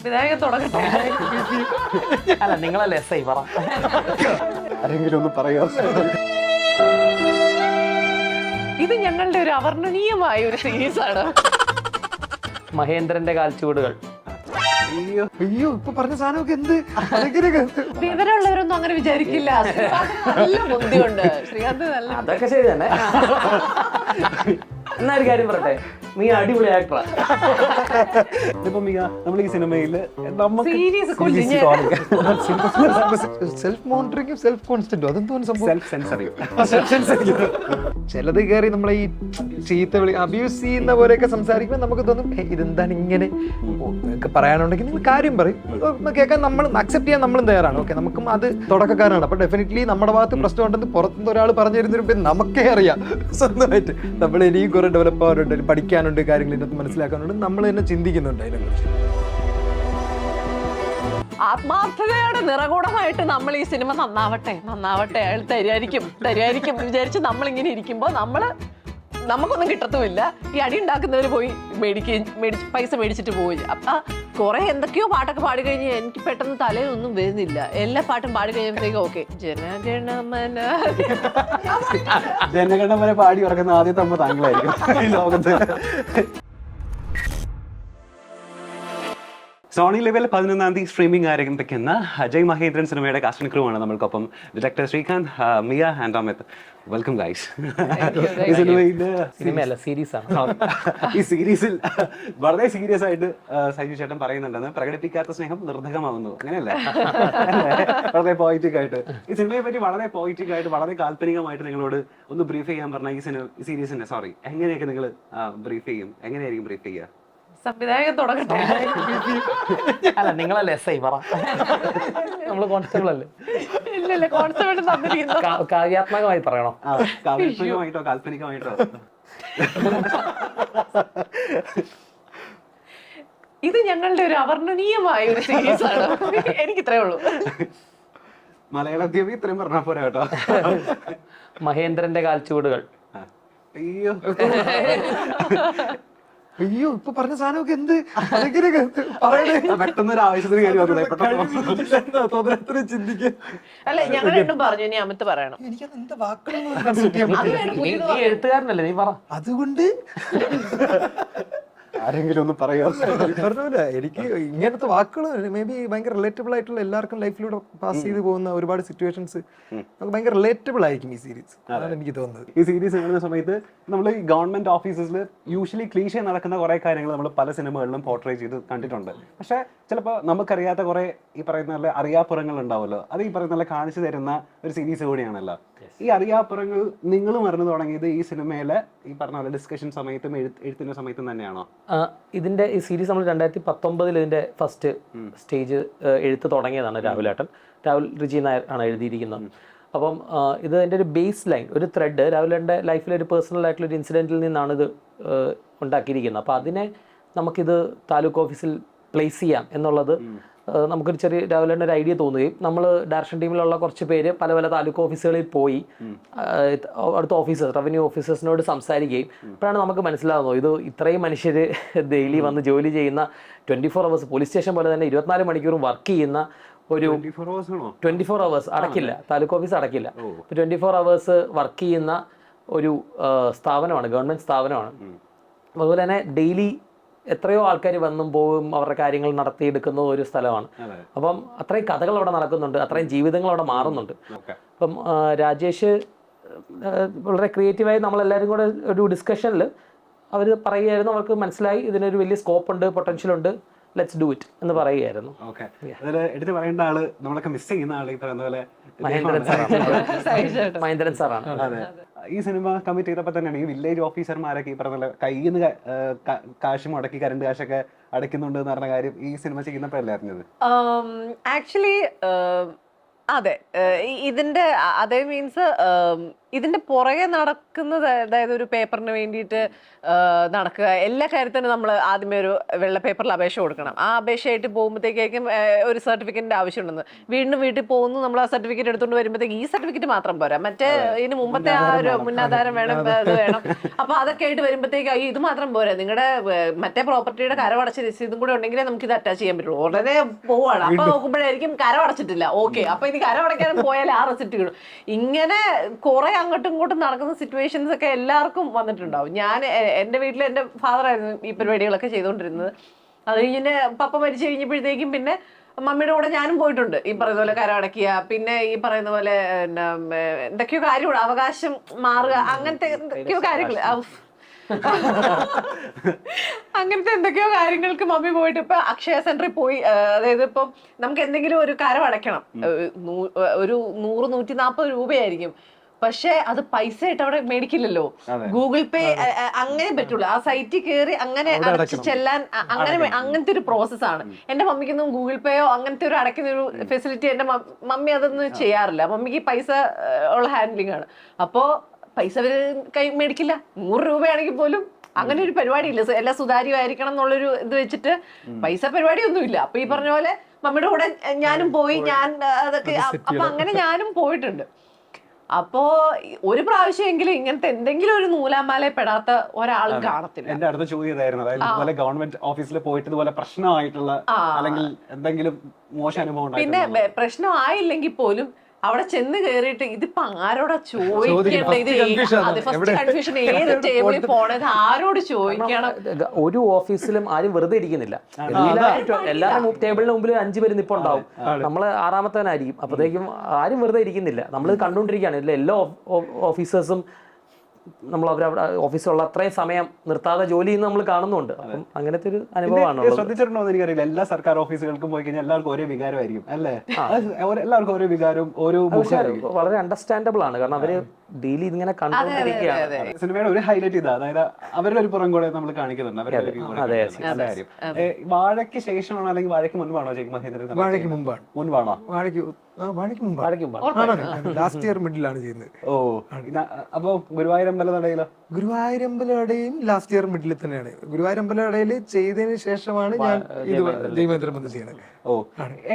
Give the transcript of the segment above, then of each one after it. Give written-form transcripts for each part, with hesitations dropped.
സംവിധായകൻ തുടങ്ങട്ടെ. അല്ല നിങ്ങളല്ലേ എസ് ഐ പറ. ആരെങ്കിലും ഒന്ന് പറയോ? ഇത് ഞങ്ങളുടെ ഒരു അവർണ്ണനീയമായ ഒരു സീരീസാണ്. മഹേന്ദ്രന്റെ കാൽച്ചുവടുകൾ. അയ്യോ അയ്യോ ഇപ്പൊ പറഞ്ഞ സാധനമൊക്കെ എന്ത് വിവരമുള്ളവരൊന്നും അങ്ങനെ വിചാരിക്കില്ല. നല്ല ബുദ്ധിയുണ്ട് ശ്രീകാന്ത്. നല്ല അതൊക്കെ ശരി തന്നെ. എന്നാ ഒരു കാര്യം പറയട്ടെ, നീ അടിപൊളി ആക്ടറാ. ഇപ്പൊ മിക നമ്മൾ ഈ സിനിമയില് സീരീസ് കൊല്ലിഞ്ഞ് സെൽഫ് മോണിറ്ററിംഗും സെൽഫ് കോൺസ്റ്റന്റും അതെന്തോ സെൽഫ് സെൻസറിങ്. ചിലത് കയറി നമ്മളെ ഈ ചീത്ത വിളി അബ്യൂസ് ചെയ്യുന്ന പോലെയൊക്കെ സംസാരിക്കുമ്പോൾ നമുക്ക് തോന്നും ഇതെന്താണ് ഇങ്ങനെ ഒക്കെ പറയാനുണ്ടെങ്കിൽ നിങ്ങൾ കാര്യം പറയും, കേൾക്കാൻ നമ്മൾ അക്സെപ്റ്റ് ചെയ്യാൻ നമ്മളും തയ്യാറാണ്. ഓക്കെ, നമുക്കും അത് തുടക്കക്കാരാണ്. അപ്പൊ ഡെഫിനറ്റ്ലി നമ്മുടെ ഭാഗത്ത് പ്രശ്നമുണ്ടെന്ന് പുറത്തുനിന്ന് ഒരാൾ പറഞ്ഞു തരുന്നതിന് നമുക്കേ അറിയാം സ്വന്തമായിട്ട്. നമ്മൾ ഇനിയും കുറെ ഡെവലപ്പ് ആവാറുണ്ട്, പഠിക്കാനുണ്ട്, കാര്യങ്ങൾ ഇതിനകത്ത് മനസ്സിലാക്കാനുണ്ട്, നമ്മൾ തന്നെ ചിന്തിക്കുന്നുണ്ട് അതിനെക്കുറിച്ച്. ആത്മാർത്ഥതയോടെ നിറകൂടമായിട്ട് നമ്മൾ ഈ സിനിമ നന്നാവട്ടെ അയാൾ തരുമായിരിക്കും വിചാരിച്ച് നമ്മളിങ്ങനെ ഇരിക്കുമ്പോൾ നമുക്കൊന്നും കിട്ടത്തുമില്ല. ഈ അടി ഉണ്ടാക്കുന്നവർ പോയി പൈസ മേടിച്ചിട്ട് പോയി. അപ്പൊ കുറെ എന്തൊക്കെയോ പാട്ടൊക്കെ പാടി കഴിഞ്ഞ് എനിക്ക് പെട്ടെന്ന് തലയിലൊന്നും വരുന്നില്ല. എല്ലാ പാട്ടും പാടി കഴിയുമ്പോഴത്തേക്കും ഓക്കെ ജനഗണമന പാടി ഉറക്കുന്ന ആദ്യത്തെ അമ്മ താങ്കളായിരിക്കും ഈ ലോകത്ത്. സോണി ലെവൽ 11-ാം തീയതി സ്ട്രീമിംഗ് ആരംഭിക്കുന്ന അജയ് മഹേന്ദ്രൻ സിനിമയുടെ കാസ്റ്റിംഗ് ക്രൂ ആണ് നമ്മൾക്കൊപ്പം. Director Srikanth, Mia and Amit. Welcome guys. ഈ സിനിമയല്ല സീരീസാണ്. ഈ സീരീസിൽ വളരെ സീരിയസ് ആയിട്ട് സൈജു ചേട്ടൻ പറയുന്നുണ്ടെന്ന്, പ്രകടിപ്പിക്കാത്ത സ്നേഹം നിർദ്ധകമാവുന്നു, അങ്ങനെയല്ലേ? വളരെ പോയിറ്റിക് ആയിട്ട് ഈ സിനിമയെ പറ്റി വളരെ പോയിറ്റിക് ആയിട്ട് വളരെ കാൽപ്പനികമായിട്ട് നിങ്ങളോട് ഒന്ന് ബ്രീഫ് ചെയ്യാൻ പറഞ്ഞ ഈ സീരീസിനെ എങ്ങനെയൊക്കെ നിങ്ങൾ ബ്രീഫ് ചെയ്യും? എങ്ങനെയായിരിക്കും ബ്രീഫ് ചെയ്യുക? സംവിധായകൻ തുടങ്ങട്ടെ. അല്ല നിങ്ങളല്ലേ എസ് ഐ പറ. നമ്മള് കോൺസ്റ്റബിൾ അല്ലേ? ഇല്ലല്ലേ, കോൺസ്റ്റബിൾ തന്നിരിക്കുന്നു. കാവ്യാത്മകമായി പറയണോ? കാൽപ്പനികമായിട്ടോ കാൽപ്പനികമായിട്ടോ? ഇത് ഞങ്ങളുടെ ഒരു അവർണ്ണനീയമായ ഒരു സീരീസാണ്. എനിക്ക് ഇത്രേ ഉള്ളൂ. മലയാള ദ്വീപ് ഇത്രയും പറഞ്ഞാൽ പോരാ കേട്ടോ. മഹേന്ദ്രന്റെ കാൽച്ചുവടുകൾ. അയ്യോ അയ്യോ ഇപ്പൊ പറഞ്ഞ സാധനമൊക്കെ എന്ത് പെട്ടെന്നൊരു ആവശ്യത്തിന് കയറി വന്നത് ചിന്തിക്കുക. അല്ല ഞങ്ങൾ രണ്ടും പറഞ്ഞു, ഇനി അമിത് പറയണം. എനിക്കത് എന്താ വാക്കുകൾ നീ എഴുത്തുകാരനല്ലേ, നീ പറ. അതുകൊണ്ട് ആരെങ്കിലും ഒന്ന് പറയോ? പറഞ്ഞ എനിക്ക് ഇങ്ങനത്തെ വാക്കുകൾ മേ ബി ഭയങ്കര റിലേറ്റബിൾ ആയിട്ടുള്ള എല്ലാവർക്കും ലൈഫിലൂടെ പാസ് ചെയ്ത് പോകുന്ന ഒരുപാട് സിറ്റുവേഷൻസ് നമുക്ക് ഭയങ്കര റിലേറ്റബിൾ ആയിരിക്കും ഈ സീരീസ്. അതാണ് എനിക്ക് തോന്നുന്നത്. ഈ സീരീസ് കാണുന്ന സമയത്ത് നമ്മൾ ഈ ഗവൺമെന്റ് ഓഫീസസിൽ യൂഷ്വലി ക്ലീഷേ നടക്കുന്ന കുറെ കാര്യങ്ങൾ നമ്മൾ പല സിനിമകളിലും പോർട്രേ ചെയ്ത് കണ്ടിട്ടുണ്ട്. പക്ഷെ ചിലപ്പോൾ നമുക്കറിയാത്ത കുറെ ഈ പറയുന്ന നല്ല അറിയാപ്പുറങ്ങൾ ഉണ്ടാവുമല്ലോ, അത് ഈ പറയുന്ന നല്ല കാണിച്ചു തരുന്ന ഒരു സീരീസ് കൂടിയാണല്ലോ. ഈ അറിയാപ്പുറങ്ങൾ നിങ്ങളും അറിഞ്ഞു തുടങ്ങിയത് ഈ സിനിമയിലെ ഈ പറഞ്ഞ പോലെ ഡിസ്കഷൻ സമയത്തും എഴുത്തിന്റെ സമയത്തും തന്നെയാണോ? ഇതിന്റെ ഈ സീരീസ് നമ്മൾ 2019 ഇതിന്റെ ഫസ്റ്റ് സ്റ്റേജ് എഴുത്ത് തുടങ്ങിയതാണ്. രാഹുൽ റിജി നായർ ആണ് എഴുതിയിരിക്കുന്നത്. അപ്പം ഇത് എൻ്റെ ഒരു ബേസ് ലൈൻ, ഒരു ത്രെഡ്, രാഹുലിൻ്റെ ലൈഫിലെ ഒരു പേഴ്സണൽ ആയിട്ടുള്ള ഒരു ഇൻസിഡൻറ്റിൽ നിന്നാണ് ഇത് ഉണ്ടാക്കിയിരിക്കുന്നത്. അപ്പോൾ അതിനെ നമുക്കിത് താലൂക്ക് ഓഫീസിൽ പ്ലേസ് ചെയ്യാം എന്നുള്ളത് നമുക്കൊരു രാവിലെ ഒരു ഐഡിയ തോന്നുകയും നമ്മൾ ഡയറക്ഷൻ ടീമിലുള്ള കുറച്ച് പേര് പല പല താലൂക്ക് ഓഫീസുകളിൽ പോയി അടുത്ത റവന്യൂ ഓഫീസേഴ്സിനോട് സംസാരിക്കുകയും അപ്പോഴാണ് നമുക്ക് മനസ്സിലാകുന്നത് ഇത് ഇത്രയും മനുഷ്യർ ഡെയിലി വന്ന് ജോലി ചെയ്യുന്ന 24 hours പോലീസ് സ്റ്റേഷൻ പോലെ തന്നെ 24 മണിക്കൂറും വർക്ക് ചെയ്യുന്ന ഒരു 24 hours അടക്കില്ല, താലൂക്ക് ഓഫീസ് അടക്കില്ല. 24 hours വർക്ക് ചെയ്യുന്ന ഒരു സ്ഥാപനമാണ്, ഗവൺമെൻറ് സ്ഥാപനമാണ്. അതുപോലെ തന്നെ ഡെയിലി എത്രയോ ആൾക്കാർ വന്നും പോവും അവരുടെ കാര്യങ്ങൾ നടത്തിയെടുക്കുന്ന ഒരു സ്ഥലമാണ്. അപ്പം അത്രയും കഥകൾ അവിടെ നടക്കുന്നുണ്ട്, അത്രയും ജീവിതങ്ങൾ അവിടെ മാറുന്നുണ്ട്. അപ്പം രാജേഷ് വളരെ ക്രിയേറ്റീവായി നമ്മളെല്ലാവരും കൂടെ ഒരു ഡിസ്കഷനിൽ അവർ പറയുകയായിരുന്നു, അവർക്ക് മനസ്സിലായി ഇതിനൊരു വലിയ സ്കോപ്പ് ഉണ്ട്, പൊട്ടൻഷ്യൽ ഉണ്ട്, ലെറ്റ്സ് ഡു ഇറ്റ് എന്ന് പറയുകയായിരുന്നു. എടുത്ത് പറയേണ്ട ആള് നമ്മളൊക്കെ മിസ് ചെയ്യുന്ന ആള് ഈ പറയുന്ന പോലെ മഹേന്ദ്രൻ സാറാണ്. ഈ സിനിമ കമ്മിറ്റ് ചെയ്തപ്പോൾ തന്നെയാണ് ഈ വില്ലേജ് ഓഫീസർമാരൊക്കെ ഈ പറഞ്ഞ കയ്യിൽ നിന്ന് കാശ് മുടക്കി കറണ്ട് കാശൊക്കെ അടയ്ക്കുന്നുണ്ട് എന്ന് പറഞ്ഞ കാര്യം ഈ സിനിമ ചെയ്യുന്നപ്പോഴല്ലേ അറിഞ്ഞത്? ആക്ച്വലി അതെ, ഇതിന്റെ അതേ മീൻസ് ഇതിന്റെ പുറകെ നടക്കുന്നത്, അതായത് ഒരു പേപ്പറിന് വേണ്ടിയിട്ട് നടക്കുക, എല്ലാ കാര്യത്തിനും നമ്മൾ ആദ്യമേ ഒരു വെള്ള പേപ്പറിൽ അപേക്ഷ കൊടുക്കണം. ആ അപേക്ഷയായിട്ട് പോകുമ്പോഴത്തേക്കും ഒരു സർട്ടിഫിക്കറ്റിന്റെ ആവശ്യമുണ്ടെന്ന്, വീണ്ടും വീട്ടിൽ പോകുന്നു, നമ്മൾ ആ സർട്ടിഫിക്കറ്റ് എടുത്തുകൊണ്ട് വരുമ്പോഴത്തേക്ക് ഈ സർട്ടിഫിക്കറ്റ് മാത്രം പോരാ, മറ്റേ ഇതിന് മുമ്പത്തെ ആ ഒരു മുന്നാധാരം വേണം, അത് വേണം. അപ്പൊ അതൊക്കെ ആയിട്ട് വരുമ്പോഴത്തേക്ക് ഇത് മാത്രം പോരാ, നിങ്ങളുടെ മറ്റേ പ്രോപ്പർട്ടിയുടെ കരമടച്ച രസീതും കൂടെ ഉണ്ടെങ്കിലേ നമുക്ക് ഇത് അറ്റാച്ച് ചെയ്യാൻ പറ്റുള്ളൂ. ഉടനെ പോവാണ്, അപ്പൊ നോക്കുമ്പോഴായിരിക്കും കരമടച്ചിട്ടില്ല. ഓക്കെ, അപ്പൊ ഇനി കരമടയ്ക്കാനും പോയാൽ ആ റെസിപ്റ്റ് കിട്ടും. ഇങ്ങനെ കുറെ അങ്ങോട്ടും ഇങ്ങോട്ടും നടക്കുന്ന സിറ്റുവേഷൻസ് ഒക്കെ എല്ലാവർക്കും വന്നിട്ടുണ്ടാവും. ഞാൻ എൻ്റെ വീട്ടിൽ എൻ്റെ ഫാദറായിരുന്നു ഈ പരിപാടികളൊക്കെ ചെയ്തുകൊണ്ടിരുന്നത്. അത് കഴിഞ്ഞ് പപ്പ മരിച്ചു കഴിഞ്ഞപ്പോഴത്തേക്കും പിന്നെ മമ്മിയുടെ കൂടെ ഞാനും പോയിട്ടുണ്ട്. ഈ പറയുന്ന പോലെ കരമടയ്ക്കുക, പിന്നെ ഈ പറയുന്ന പോലെ എന്തൊക്കെയോ കാര്യങ്ങൾ, അവകാശം മാറുക, അങ്ങനത്തെ എന്തൊക്കെയോ കാര്യങ്ങൾ, അങ്ങനത്തെ എന്തൊക്കെയോ കാര്യങ്ങൾക്ക് മമ്മി പോയിട്ട് ഇപ്പൊ അക്ഷയ സെന്ററിൽ പോയി. അതായത് ഇപ്പം നമുക്ക് എന്തെങ്കിലും ഒരു കരം അടയ്ക്കണം, ഒരു 100-140 രൂപയായിരിക്കും. പക്ഷെ അത് പൈസ ആയിട്ട് അവിടെ മേടിക്കില്ലല്ലോ, ഗൂഗിൾ പേ അങ്ങനെ പറ്റുള്ളൂ. ആ സൈറ്റിൽ കയറി അങ്ങനെ അടച്ചു ചെല്ലാൻ അങ്ങനത്തെ ഒരു പ്രോസസ്സാണ്. എന്റെ മമ്മിക്കൊന്നും ഗൂഗിൾ പേയോ അങ്ങനത്തെ ഒരു അടയ്ക്കുന്ന ഒരു ഫെസിലിറ്റി എന്റെ മമ്മി അതൊന്നും ചെയ്യാറില്ല. മമ്മിക്ക് പൈസ ഉള്ള ഹാൻഡ്ലിംഗ് ആണ്. അപ്പോ പൈസ അവര് കൈ മേടിക്കില്ല. 100 രൂപയാണെങ്കിൽ പോലും അങ്ങനെ ഒരു പരിപാടി ഇല്ല. എല്ലാം സുതാര്യമായിരിക്കണം എന്നുള്ളൊരു ഇത് വെച്ചിട്ട് പൈസ പരിപാടി ഒന്നുമില്ല. അപ്പൊ ഈ പറഞ്ഞ പോലെ മമ്മിയുടെ കൂടെ ഞാനും പോയി, ഞാൻ അതൊക്കെ അപ്പൊ അങ്ങനെ ഞാനും പോയിട്ടുണ്ട്. അപ്പോ ഒരു പ്രാവശ്യമെങ്കിലും ഇങ്ങനത്തെ എന്തെങ്കിലും ഒരു നൂലാമാല പെടാത്ത ഒരാളും കാണത്തില്ല. എന്റെ അടുത്ത ചോദ്യം ഇതായിരുന്നു, അതായത് ഇതുപോലെ ഗവൺമെന്റ് ഓഫീസിൽ പോയിട്ട് ഇതുപോലെ പ്രശ്നമായിട്ടുള്ള അല്ലെങ്കിൽ എന്തെങ്കിലും മോശം അനുഭവം. പിന്നെ പ്രശ്നമായില്ലെങ്കിൽ പോലും അവിടെ ചെന്ന് കയറിയിട്ട് ഇതിപ്പോ ആരോടാ ചോദിക്കേണ്ടത്, ഇത് ഫസ്റ്റ് കൺഫ്യൂഷൻ, ഏത് ടേബിളിൽ പോണത്, ആരോട് ചോദിക്കണം. ഒരു ഓഫീസിലും ആരും വെറുതെ ഇരിക്കുന്നില്ല. എല്ലാവരും ടേബിളിന് മുമ്പിൽ 5 പേര് നിപ്പുണ്ടാവും. നമ്മള് 6ാമത്തവനായിരിക്കും. അപ്പോഴത്തേക്കും ആരും വെറുതെ ഇരിക്കുന്നില്ല. നമ്മൾ കണ്ടുകൊണ്ടിരിക്കുകയാണ്. എല്ലാ ഓഫീസേഴ്സും നമ്മൾ അവരവിടെ ഓഫീസിലുള്ള അത്രയും സമയം നിർത്താതെ ജോലി ചെയ്യുന്ന നമ്മൾ കാണുന്നുണ്ട്. അപ്പം അങ്ങനത്തെ ഒരു അനുഭവമാണ്. ശ്രദ്ധിച്ചിട്ടുണ്ടോ എന്ന് എനിക്കറിയില്ല, എല്ലാ സർക്കാർ ഓഫീസുകൾക്കും പോയി കഴിഞ്ഞാൽ എല്ലാവർക്കും ഒരേ വികാരമായിരിക്കും അല്ലേ? എല്ലാവർക്കും ഓരോ വികാരവും ഓരോ വളരെ അണ്ടർസ്റ്റാൻഡബിൾ ആണ്. കാരണം അവര് ഡെയിലി ഇങ്ങനെ കണ്ടുകൊണ്ടിരിക്കുകയാണ്. സിനിമയുടെ ഒരു ഹൈലൈറ്റ് ഇതാ, അതായത് അവരുടെ ഒരു പുറം കൂടെ നമ്മൾ കാണിക്കുന്നുണ്ട്. വാഴയ്ക്ക് ശേഷമാണോ അല്ലെങ്കിൽ വാഴയ്ക്ക് മുൻപാണോ മഹേന്ദ്രൻ? വാഴയ്ക്ക് മുമ്പാണോ? ലാസ്റ്റ് ഇയർ മിഡിലാണ് ചെയ്യുന്നത്. ഓ, അപ്പൊ ഗുരുവായൂരമ്പലയുടെയും ലാസ്റ്റ് ഇയർ മിഡിൽ തന്നെയാണ്. ഗുരുവായൂരമ്പലയുടെയിൽ ചെയ്തതിന് ശേഷമാണ് ഞാൻ ദൈവേന്ദ്രബന്ധം ചെയ്യുന്നത്. ഓ,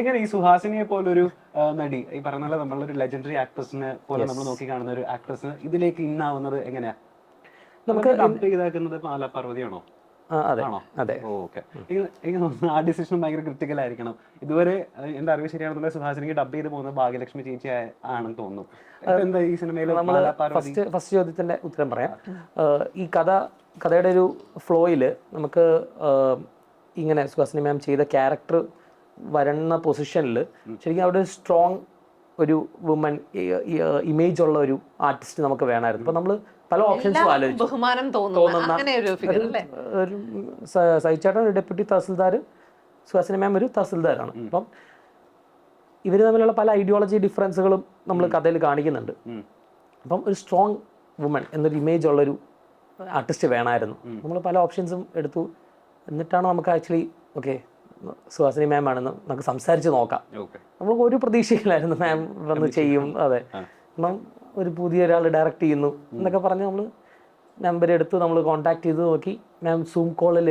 എങ്ങനെ ഈ സുഹാസിനിയെ പോലൊരു നടി, ഈ പറഞ്ഞ നമ്മളൊരു ലെജൻഡറി ആക്ട്രസിനെ പോലെ നമ്മൾ നോക്കി കാണുന്ന ഒരു ആക്ട്രസിന് ഇതിലേക്ക് ഇന്നാവുന്നത് എങ്ങനെയാ? നമുക്ക് ഇതാക്കുന്നത് പാർവതിയാണോ? അതെ. ഓക്കെ. ആ ഡിസിഷൻ ഭയങ്കര ക്രിട്ടിക്കൽ ആയിരിക്കണം. ഇതുവരെ എന്റെ അറിവ് ശരിയാണെന്നുണ്ടെങ്കിൽ സുഹാസിനിക്ക് ഡബ് ചെയ്ത് പോകുന്നത് ഭാഗ്യലക്ഷ്മി ചേച്ചി ആണെന്ന് തോന്നുന്നു. എന്താ ഈ സിനിമയിൽ ഫസ്റ്റ് ചോദ്യത്തിന്റെ ഉത്തരം പറയാം. ഈ കഥയുടെ ഒരു ഫ്ലോയില് നമുക്ക് ഇങ്ങനെ സുഹാസിനി മാം ചെയ്ത ക്യാരക്ടർ വരുന്ന പൊസിഷനിൽ ശരിക്കും അവിടെ സ്ട്രോങ് ഒരു വുമൺ ഇമേജ് ഉള്ള ഒരു ആർട്ടിസ്റ്റ് നമുക്ക് വേണമായിരുന്നു. അപ്പൊ നമ്മള് പല ഓപ്ഷൻസും ആലോചിച്ചു. ഒരു സഹിച്ചേട്ടൻ ഒരു ഡെപ്യൂട്ടി തഹസിൽദാർ, സുഹാസിനി മാം ഒരു തഹസിൽദാരാണ്. അപ്പം ഇവർ തമ്മിലുള്ള പല ഐഡിയോളജി ഡിഫറൻസുകളും നമ്മൾ കഥയിൽ കാണിക്കുന്നുണ്ട്. അപ്പം ഒരു സ്ട്രോങ് വുമൺ എന്നൊരു ഇമേജ് ഉള്ളൊരു ആർട്ടിസ്റ്റ് വേണമായിരുന്നു. നമ്മൾ പല ഓപ്ഷൻസും എടുത്തു. എന്നിട്ടാണ് നമുക്ക് ആക്ച്വലി ഓക്കെ സുഹാസിനി മാം ആണെന്ന് നമുക്ക് സംസാരിച്ച് നോക്കാം. നമുക്ക് ഒരു പ്രതീക്ഷയിലായിരുന്നു മാം വന്ന് ചെയ്യും. അതെ, കാരണം ഒരു പുതിയ ഒരാൾ ഡയറക്റ്റ് ചെയ്യുന്നു എന്നൊക്കെ പറഞ്ഞ് നമ്മൾ നമ്പർ എടുത്ത് നമ്മൾ കോൺടാക്ട് ചെയ്ത് നോക്കി. മാം സൂം കോളിൽ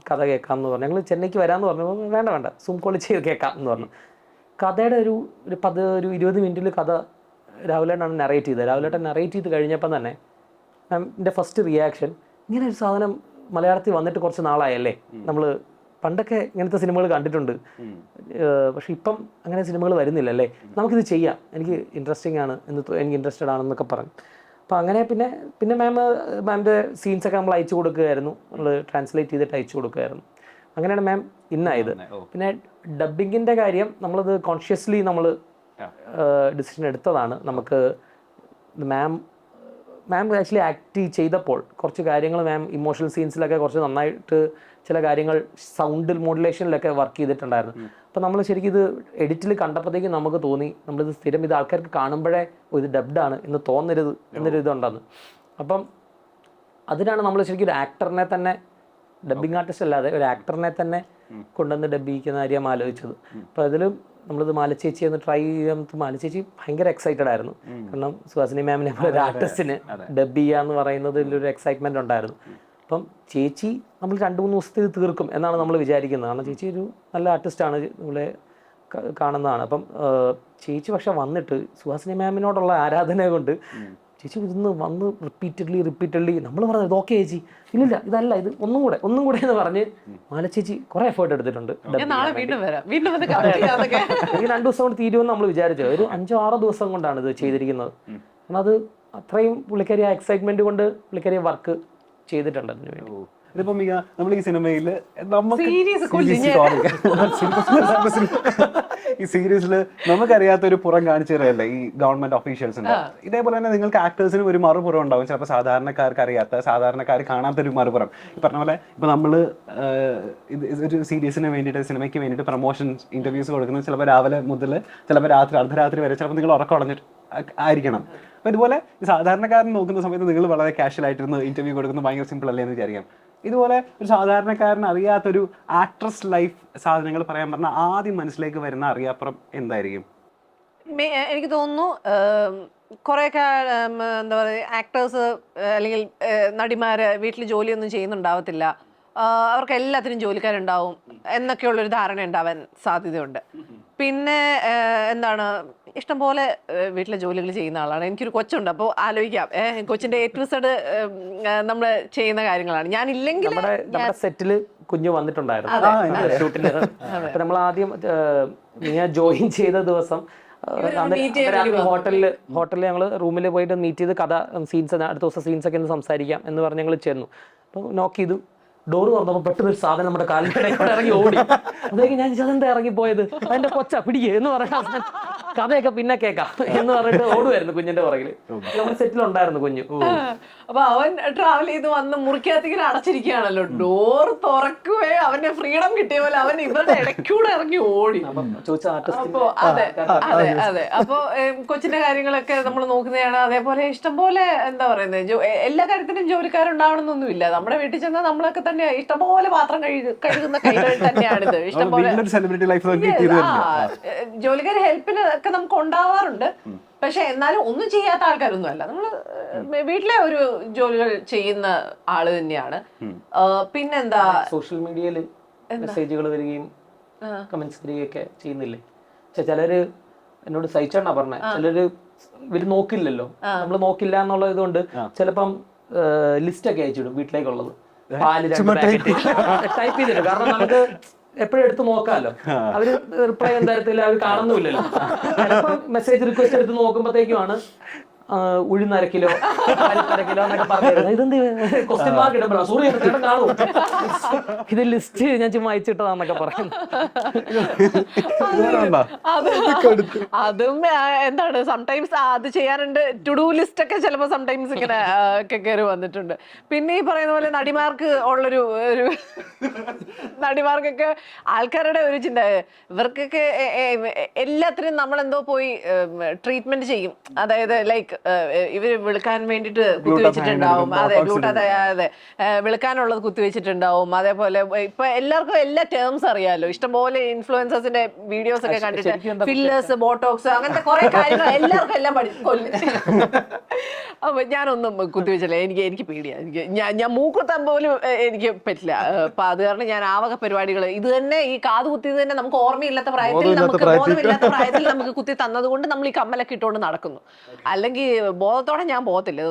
കഥ കേൾക്കാം എന്ന് പറഞ്ഞു. ഞങ്ങൾ ചെന്നൈക്ക് വരാമെന്ന് പറഞ്ഞപ്പോൾ വേണ്ട സൂം കോളിൽ ചെയ്ത് കേൾക്കാം എന്ന് പറഞ്ഞു. കഥയുടെ ഒരു 20 മിനിറ്റിൽ കഥ രാഹുലേട്ടനാണ് നറേറ്റ് ചെയ്തത്. രാഹുലേട്ടൻ നറേറ്റ് ചെയ്ത് കഴിഞ്ഞപ്പം തന്നെ മാമിൻ്റെ ഫസ്റ്റ് റിയാക്ഷൻ, ഇങ്ങനെ ഒരു സാധനം മലയാളത്തിൽ വന്നിട്ട് കുറച്ച് നാളായല്ലേ, നമ്മൾ പണ്ടൊക്കെ ഇങ്ങനത്തെ സിനിമകൾ കണ്ടിട്ടുണ്ട്, പക്ഷെ ഇപ്പം അങ്ങനെ സിനിമകൾ വരുന്നില്ല അല്ലേ, നമുക്കിത് ചെയ്യാം, എനിക്ക് ഇൻട്രസ്റ്റിംഗ് ആണ്, എനിക്ക് ഇൻട്രസ്റ്റഡ് ആണെന്നൊക്കെ പറഞ്ഞു. അപ്പോൾ അങ്ങനെ പിന്നെ മാമിൻ്റെ സീൻസൊക്കെ നമ്മൾ അയച്ചു കൊടുക്കുകയായിരുന്നു, നമ്മൾ ട്രാൻസ്ലേറ്റ് ചെയ്തിട്ട് അയച്ചു കൊടുക്കുകയായിരുന്നു. അങ്ങനെയാണ് മാം ഇന്നായത്. പിന്നെ ഡബ്ബിങ്ങിൻ്റെ കാര്യം നമ്മളത് കോൺഷ്യസ്ലി നമ്മൾ ഡിസിഷൻ എടുത്തതാണ്. നമുക്ക് മാം ആക്ച്വലി ആക്ട് ചെയ്തപ്പോൾ കുറച്ച് കാര്യങ്ങൾ മാം ഇമോഷണൽ സീൻസിലൊക്കെ കുറച്ച് നന്നായിട്ട് ചില കാര്യങ്ങൾ സൗണ്ടിൽ മോഡുലേഷനിലൊക്കെ വർക്ക് ചെയ്തിട്ടുണ്ടായിരുന്നു. അപ്പോൾ നമ്മൾ ശരിക്കും ഇത് എഡിറ്റിൽ കണ്ടപ്പോഴത്തേക്കും നമുക്ക് തോന്നി നമ്മളിത് സ്ഥിരം ഇത് ആൾക്കാർക്ക് കാണുമ്പോഴേ ഇത് ഡബ്ഡാണ് എന്ന് തോന്നരുത് എന്നൊരു ഇതുണ്ടെന്ന്. അപ്പം അതിനാണ് നമ്മൾ ശരിക്കും ഒരു ആക്ടറിനെ തന്നെ, ഡബ്ബിങ് ആർട്ടിസ്റ്റ് അല്ലാതെ ഒരു ആക്ടറിനെ തന്നെ കൊണ്ടുവന്ന് ഡബ് ചെയ്യിക്കുന്ന കാര്യം ആലോചിച്ചത്. അപ്പോൾ അതിൽ നമ്മളിത് മാലച്ചേച്ചി ഒന്ന് ട്രൈ ചെയ്യാൻ മാലച്ചേച്ചി ഭയങ്കര എക്സൈറ്റഡ് ആയിരുന്നു. കാരണം സുഹാസിനി മാമിനെ പോലെ ഒരു ആർട്ടിസ്റ്റിന് ഡബ് ചെയ്യാന്ന് പറയുന്നതിലൊരു എക്സൈറ്റ്മെന്റ് ഉണ്ടായിരുന്നു. അപ്പം ചേച്ചി നമ്മൾ 2-3 ദിവസത്തിൽ തീർക്കും എന്നാണ് നമ്മൾ വിചാരിക്കുന്നത്. കാരണം ചേച്ചി ഒരു നല്ല ആർട്ടിസ്റ്റാണ്, നമ്മളെ കാണുന്നതാണ്. അപ്പം ചേച്ചി പക്ഷെ വന്നിട്ട് സുഹാസിനി മാമിനോടുള്ള ആരാധന കൊണ്ട് ചേച്ചി ഇന്ന് വന്ന് റിപ്പീറ്റഡ്ലി നമ്മൾ പറഞ്ഞത് ഓക്കെ ചേച്ചി ഇല്ലില്ല ഇതല്ല ഇത് ഒന്നും കൂടെ എന്ന് പറഞ്ഞ് മാലച്ചേച്ചി കുറെ എഫേർട്ട് എടുത്തിട്ടുണ്ട്. വീണ്ടും വന്ന് correct ചെയ്യാന്നൊക്കെ. എനിക്ക് 2 ദിവസം കൊണ്ട് തീരുമെന്ന് നമ്മൾ വിചാരിച്ചത്. ഒരു 5-6 ദിവസം കൊണ്ടാണ് ഇത് ചെയ്തിരിക്കുന്നത്. കാരണം അത് അത്രയും പുള്ളിക്കാരി ആ എക്സൈറ്റ്മെന്റ് കൊണ്ട് പുള്ളിക്കാരി വർക്ക് ചെയ്തിട്ടുണ്ട് അതിന് വേണ്ടി. ഇതിപ്പോ നമ്മൾ ഈ സിനിമയിൽ ഈ സീരീസിൽ നമുക്കറിയാത്തൊരു പുറം കാണിച്ചു തരല്ലേ ഈ ഗവൺമെന്റ് ഒഫീഷ്യൽസിന്റെ. ഇതേപോലെ തന്നെ നിങ്ങൾക്ക് ആക്ടേഴ്സിനും ഒരു മറുപുറം ഉണ്ടാവും, ചിലപ്പോൾ സാധാരണക്കാർക്ക് അറിയാത്ത, സാധാരണക്കാർ കാണാത്തൊരു മറുപുറം. ഈ പറഞ്ഞ പോലെ ഇപ്പൊ നമ്മള് ഒരു സീരീസിന് വേണ്ടിയിട്ട്, സിനിമയ്ക്ക് വേണ്ടിയിട്ട് പ്രൊമോഷൻ ഇന്റർവ്യൂസ് കൊടുക്കുന്നത് ചിലപ്പോൾ രാവിലെ മുതൽ ചിലപ്പോൾ രാത്രി അർദ്ധരാത്രി വരെ ചിലപ്പോൾ നിങ്ങൾ ഉറക്കം അടഞ്ഞിട്ട് ആയിരിക്കണം. അപ്പൊ ഇതുപോലെ സാധാരണക്കാരൻ നോക്കുന്ന സമയത്ത് നിങ്ങൾ വളരെ കാഷ്വൽ ആയിട്ടിരുന്ന് ഇന്റർവ്യൂ കൊടുക്കുന്നത് ഭയങ്കര സിമ്പിൾ അല്ലേ എന്ന് വിചാരിക്കാം. ഇതുപോലെ ഒരു സാധാരണക്കാരന് അറിയാത്തൊരു ആക്ട്രസ് ലൈഫ് സാധനങ്ങൾ പറയാൻ പറഞ്ഞാൽ ആദ്യം മനസ്സിലേക്ക് വരുന്ന അറിയാപ്പുറം എന്തായിരിക്കും? എനിക്ക് തോന്നുന്നു കുറേയൊക്കെ എന്താ പറയുക, ആക്ടേഴ്സ് അല്ലെങ്കിൽ നടിമാര് വീട്ടിൽ ജോലിയൊന്നും ചെയ്യുന്നുണ്ടാവത്തില്ല, അവർക്ക് എല്ലാത്തിനും ജോലിക്കാരുണ്ടാവും എന്നൊക്കെയുള്ളൊരു ധാരണ ഉണ്ടാവാൻ സാധ്യതയുണ്ട്. പിന്നെ എന്താണ്, ഇഷ്ടംപോലെ വീട്ടിലെ ജോലികൾ ചെയ്യുന്ന ആളാണ്. എനിക്കൊരു കൊച്ചുണ്ട്, അപ്പോൾ ആലോചിക്കാം കൊച്ചിന്റെ A to Z നമ്മൾ ചെയ്യുന്ന കാര്യങ്ങളാണ്. ഞാൻ ഇല്ലെങ്കിൽ നമ്മുടെ സെറ്റില് കുഞ്ഞു വന്നിട്ടുണ്ടായിരുന്നു ഷൂട്ടില്. അപ്പൊ നമ്മൾ ആദ്യം ഞാൻ ജോയിൻ ചെയ്ത ദിവസം ഹോട്ടലിൽ ഞങ്ങൾ റൂമിൽ പോയിട്ട് മീറ്റ് ചെയ്ത് കഥ സീൻസ് അടുത്ത ദിവസം സീൻസ് ഒക്കെ ഒന്ന് സംസാരിക്കാം എന്ന് പറഞ്ഞ് ഞങ്ങൾ ചെന്നു. അപ്പോൾ നോക്ക് ചെയ്തു, ഡോറ് തുറന്നപ്പോൾ പെട്ടെന്ന് ഒരു സാധനം നമ്മുടെ കാലിൻ്റെ ഇറങ്ങി ഓടി. അതൊക്കെ ഞാൻ അതെന്താ ഇറങ്ങിപ്പോയത്, അതിന്റെ കൊച്ച പിടിക്കുക എന്ന് പറഞ്ഞ കഥയൊക്കെ പിന്നെ കേൾക്കാം എന്ന് പറഞ്ഞിട്ട് ഓടുമായിരുന്നു കുഞ്ഞിന്റെ പുറകില്. നമ്മുടെ സെറ്റിലുണ്ടായിരുന്നു കുഞ്ഞു. അപ്പൊ അവൻ ട്രാവൽ ചെയ്ത് വന്ന് മുറിക്കകത്തേക്ക് അടച്ചിരിക്കുകയാണല്ലോ, ഡോർ തുറക്കുവേ അവന്റെ ഫ്രീഡം കിട്ടിയ പോലെ അവൻ ഇവരുടെ ഇടയ്ക്കൂടെ ഇറങ്ങി ഓടി. അപ്പൊ അതെ അതെ അതെ അപ്പൊ കൊച്ചിന്റെ കാര്യങ്ങളൊക്കെ നമ്മൾ നോക്കുന്നതാണ്. അതേപോലെ ഇഷ്ടംപോലെ എന്താ പറയുന്നത്, എല്ലാ കാര്യത്തിനും ജോലിക്കാരുണ്ടാവണമെന്നൊന്നുമില്ല. നമ്മുടെ വീട്ടിൽ ചെന്നാൽ നമ്മളൊക്കെ തന്നെ ഇഷ്ടംപോലെ പാത്രം കഴുകുന്ന കൈകൾ തന്നെയാണിത്. ഇഷ്ടംപോലെ ജോലിക്കാർ ഹെൽപ്പിന് ഒക്കെ നമുക്ക് ഉണ്ടാവാറുണ്ട്. പക്ഷെ എന്നാലും ഒന്നും ചെയ്യാത്ത ആൾക്കാരൊന്നും അല്ല, നമ്മള് വീട്ടിലെ ഒരു ജോലികൾ ചെയ്യുന്ന ആള് തന്നെയാണ്. പിന്നെന്താ, സോഷ്യൽ മീഡിയയിൽ മെസ്സേജുകൾ വരികയും കമന്റ്സ് വരികയൊക്കെ ചെയ്യുന്നില്ലേ. പക്ഷെ ചിലര് എന്നോട് സഹിച്ചാണ് പറഞ്ഞത്, ചിലര് ഇവര് നോക്കില്ലല്ലോ, നമ്മള് നോക്കില്ല എന്നുള്ള ഇതുകൊണ്ട് ചിലപ്പം ലിസ്റ്റ് ഒക്കെ അയച്ചിടും വീട്ടിലേക്കുള്ളത്, പാല് ടൈപ്പ് ചെയ്തിട്ട്. കാരണം നമുക്ക് എപ്പോഴും എടുത്ത് നോക്കാമല്ലോ, അവര് റിപ്ലൈ എന്തായാലും അവർ കാണുന്നില്ലല്ലോ. ചിലപ്പോൾ മെസ്സേജ് റിക്വസ്റ്റ് എടുത്ത് നോക്കുമ്പോഴത്തേക്കുമാണ് ഉഴുന്നര കിലോ 1/2 കിലോ എന്നൊക്കെ പറഞ്ഞു. ഇതെന്ത് ക്വസ്റ്റ്യൻ മാർക്ക് ഇടുമ്പോഴോ സൂര്യ കാണും, ഇത് ലിസ്റ്റ് ഞാൻ ചുമ്മാ അയച്ചിട്ടതാന്നൊക്കെ പറയുന്നു. അതും എന്താണ്, സംടൈംസ് അത് ചെയ്യാറുണ്ട്. ടു ഡു ലിസ്റ്റ് ഒക്കെ ചിലപ്പോൾ സംടൈംസ് ഇങ്ങനെ ഒക്കെ കയറി വന്നിട്ടുണ്ട്. പിന്നെ ഈ പറയുന്ന പോലെ നടിമാർക്ക് ഉള്ളൊരു നടിമാർക്കൊക്കെ ആൾക്കാരുടെ ഒരു ചിന്ത, ഇവർക്കൊക്കെ എല്ലാത്തിനും നമ്മളെന്തോ പോയി ട്രീറ്റ്മെന്റ് ചെയ്യും. അതായത് ലൈക്ക് ഇവര് വെളുക്കാൻ വേണ്ടിട്ട് കുത്തിവെച്ചിട്ടുണ്ടാവും, അതെ അതെ വെളുക്കാനുള്ളത് കുത്തിവെച്ചിട്ടുണ്ടാവും. അതേപോലെ ഇപ്പൊ എല്ലാവർക്കും എല്ലാ ടേംസ് അറിയാലോ, ഇഷ്ടംപോലെ ഇൻഫ്ലുവൻസേഴ്സിന്റെ വീഡിയോസ് ഒക്കെ കണ്ടിട്ട് ഫില്ലേഴ്സ്, ബോട്ടോക്സ്, അങ്ങനത്തെ കുറെ കാര്യങ്ങൾ എല്ലാവർക്കും എല്ലാം അപ്പൊ ഞാനൊന്നും കുത്തിവെച്ചില്ല, എനിക്ക് പേടിയാ. ഞാൻ മൂക്കുത്താൻ പോലും എനിക്ക് പറ്റില്ല. അപ്പൊ അത് കാരണം ഞാൻ ആ വക പരിപാടികൾ, ഇത് തന്നെ ഈ കാത് കുത്തിയത് തന്നെ നമുക്ക് ഓർമ്മയില്ലാത്ത പ്രായത്തിൽ, നമുക്ക് ബോധമില്ലാത്ത പ്രായത്തിൽ നമുക്ക് കുത്തി തന്നത് കൊണ്ട് നമ്മൾ ഈ കമ്മലൊക്കെ ഇട്ടുകൊണ്ട് നടക്കുന്നു. അല്ലെങ്കിൽ ബോധത്തോടെ ഞാൻ പോകത്തില്ല,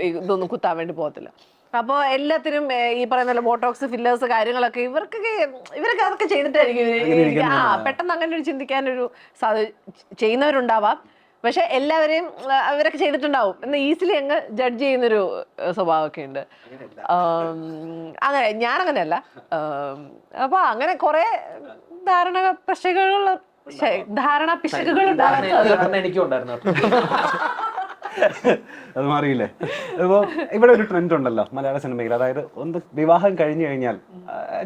ഇതൊന്നും കുത്താൻ വേണ്ടി പോകത്തില്ല. അപ്പോൾ എല്ലാത്തിനും ഈ പറയുന്ന പോലെ ബോട്ടോക്സ്, ഫില്ലേഴ്സ് കാര്യങ്ങളൊക്കെ ഇവരൊക്കെ അതൊക്കെ ചെയ്തിട്ടായിരിക്കും. പെട്ടെന്ന് അങ്ങനെ ഒരു ചിന്തിക്കാനൊരു ചെയ്യുന്നവരുണ്ടാവാം. പക്ഷെ എല്ലാവരെയും അവരൊക്കെ ചെയ്തിട്ടുണ്ടാവും എന്ന് ഈസിലി അങ്ങ് ജഡ്ജ് ചെയ്യുന്നൊരു സ്വഭാവമൊക്കെ ഉണ്ട്. അങ്ങനെ ഞാനങ്ങനെയല്ല. അപ്പൊ അങ്ങനെ കുറെ ധാരണ പിശകുകൾ എനിക്കും ഉണ്ടായിരുന്നു. അത് മാറിയില്ലേ? ഇപ്പോ ഇവിടെ ഒരു ട്രെൻഡ് ഉണ്ടല്ലോ മലയാള സിനിമയിൽ, അതായത് ഒന്ന് വിവാഹം കഴിഞ്ഞു കഴിഞ്ഞാൽ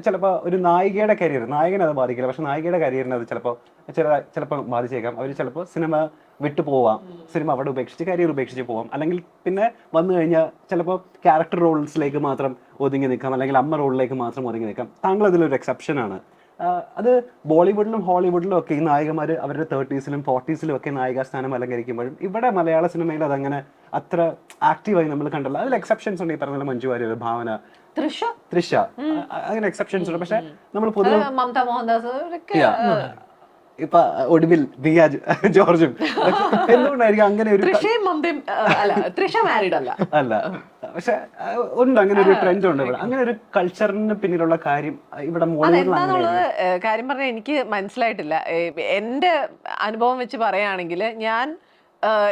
ചിലപ്പോൾ ഒരു നായികയുടെ കരിയർ, നായകനെ അത് ബാധിക്കില്ല, പക്ഷെ നായികയുടെ കരിയറിനെ അത് ചിലപ്പോൾ ബാധിച്ചേക്കാം. അവർ ചിലപ്പോൾ സിനിമ വിട്ടു പോവാം, സിനിമ അവിടെ ഉപേക്ഷിച്ച് കരിയർ ഉപേക്ഷിച്ച് പോവാം, അല്ലെങ്കിൽ പിന്നെ വന്നു കഴിഞ്ഞാൽ ചിലപ്പോൾ ക്യാരക്ടർ റോൾസിലേക്ക് മാത്രം ഒതുങ്ങി നിൽക്കാം, അല്ലെങ്കിൽ അമ്മ റോളിലേക്ക് മാത്രം ഒതുങ്ങി നിൽക്കാം. താങ്കൾ അതിലൊരു എക്സെപ്ഷൻ ആണ്. അത് ബോളിവുഡിലും ഹോളിവുഡിലും ഒക്കെ ഈ നായികമാർ അവരുടെ 30s-ലും 40s-ലും ഒക്കെ നായികാസ്ഥാനം അലങ്കരിക്കുമ്പോഴും ഇവിടെ മലയാള സിനിമയിൽ അതങ്ങനെ അത്ര ആക്റ്റീവായി നമ്മൾ കണ്ടല്ലോ. അതിൽ എക്സെപ്ഷൻസ് ഉണ്ട്, ഈ പറഞ്ഞ മഞ്ജു വാര്യർ, ഭാവന, തൃഷ, അങ്ങനെ എക്സെപ്ഷൻസ് ഉണ്ട്. പക്ഷെ നമ്മൾ പൊതുവെ മമത മോഹൻദാസ് ഇപ്പൊ ഒടുവിൽ ദിയ ജോർജും എന്തുകൊണ്ടായിരിക്കും അങ്ങനെ ഒരു തൃഷ മാരീഡ് അല്ല അല്ല, പക്ഷെ ഉണ്ട് അങ്ങനെ ഒരു ട്രെൻഡ് ഉണ്ട് ഇവിടെ. അങ്ങനെ ഒരു കൾച്ചറിന് പിന്നിലുള്ള കാര്യം ഇവിടെ അതെന്താന്നുള്ളത് കാര്യം പറഞ്ഞാൽ എനിക്ക് മനസ്സിലായിട്ടില്ല. എന്റെ അനുഭവം വെച്ച് പറയുകയാണെങ്കിൽ ഞാൻ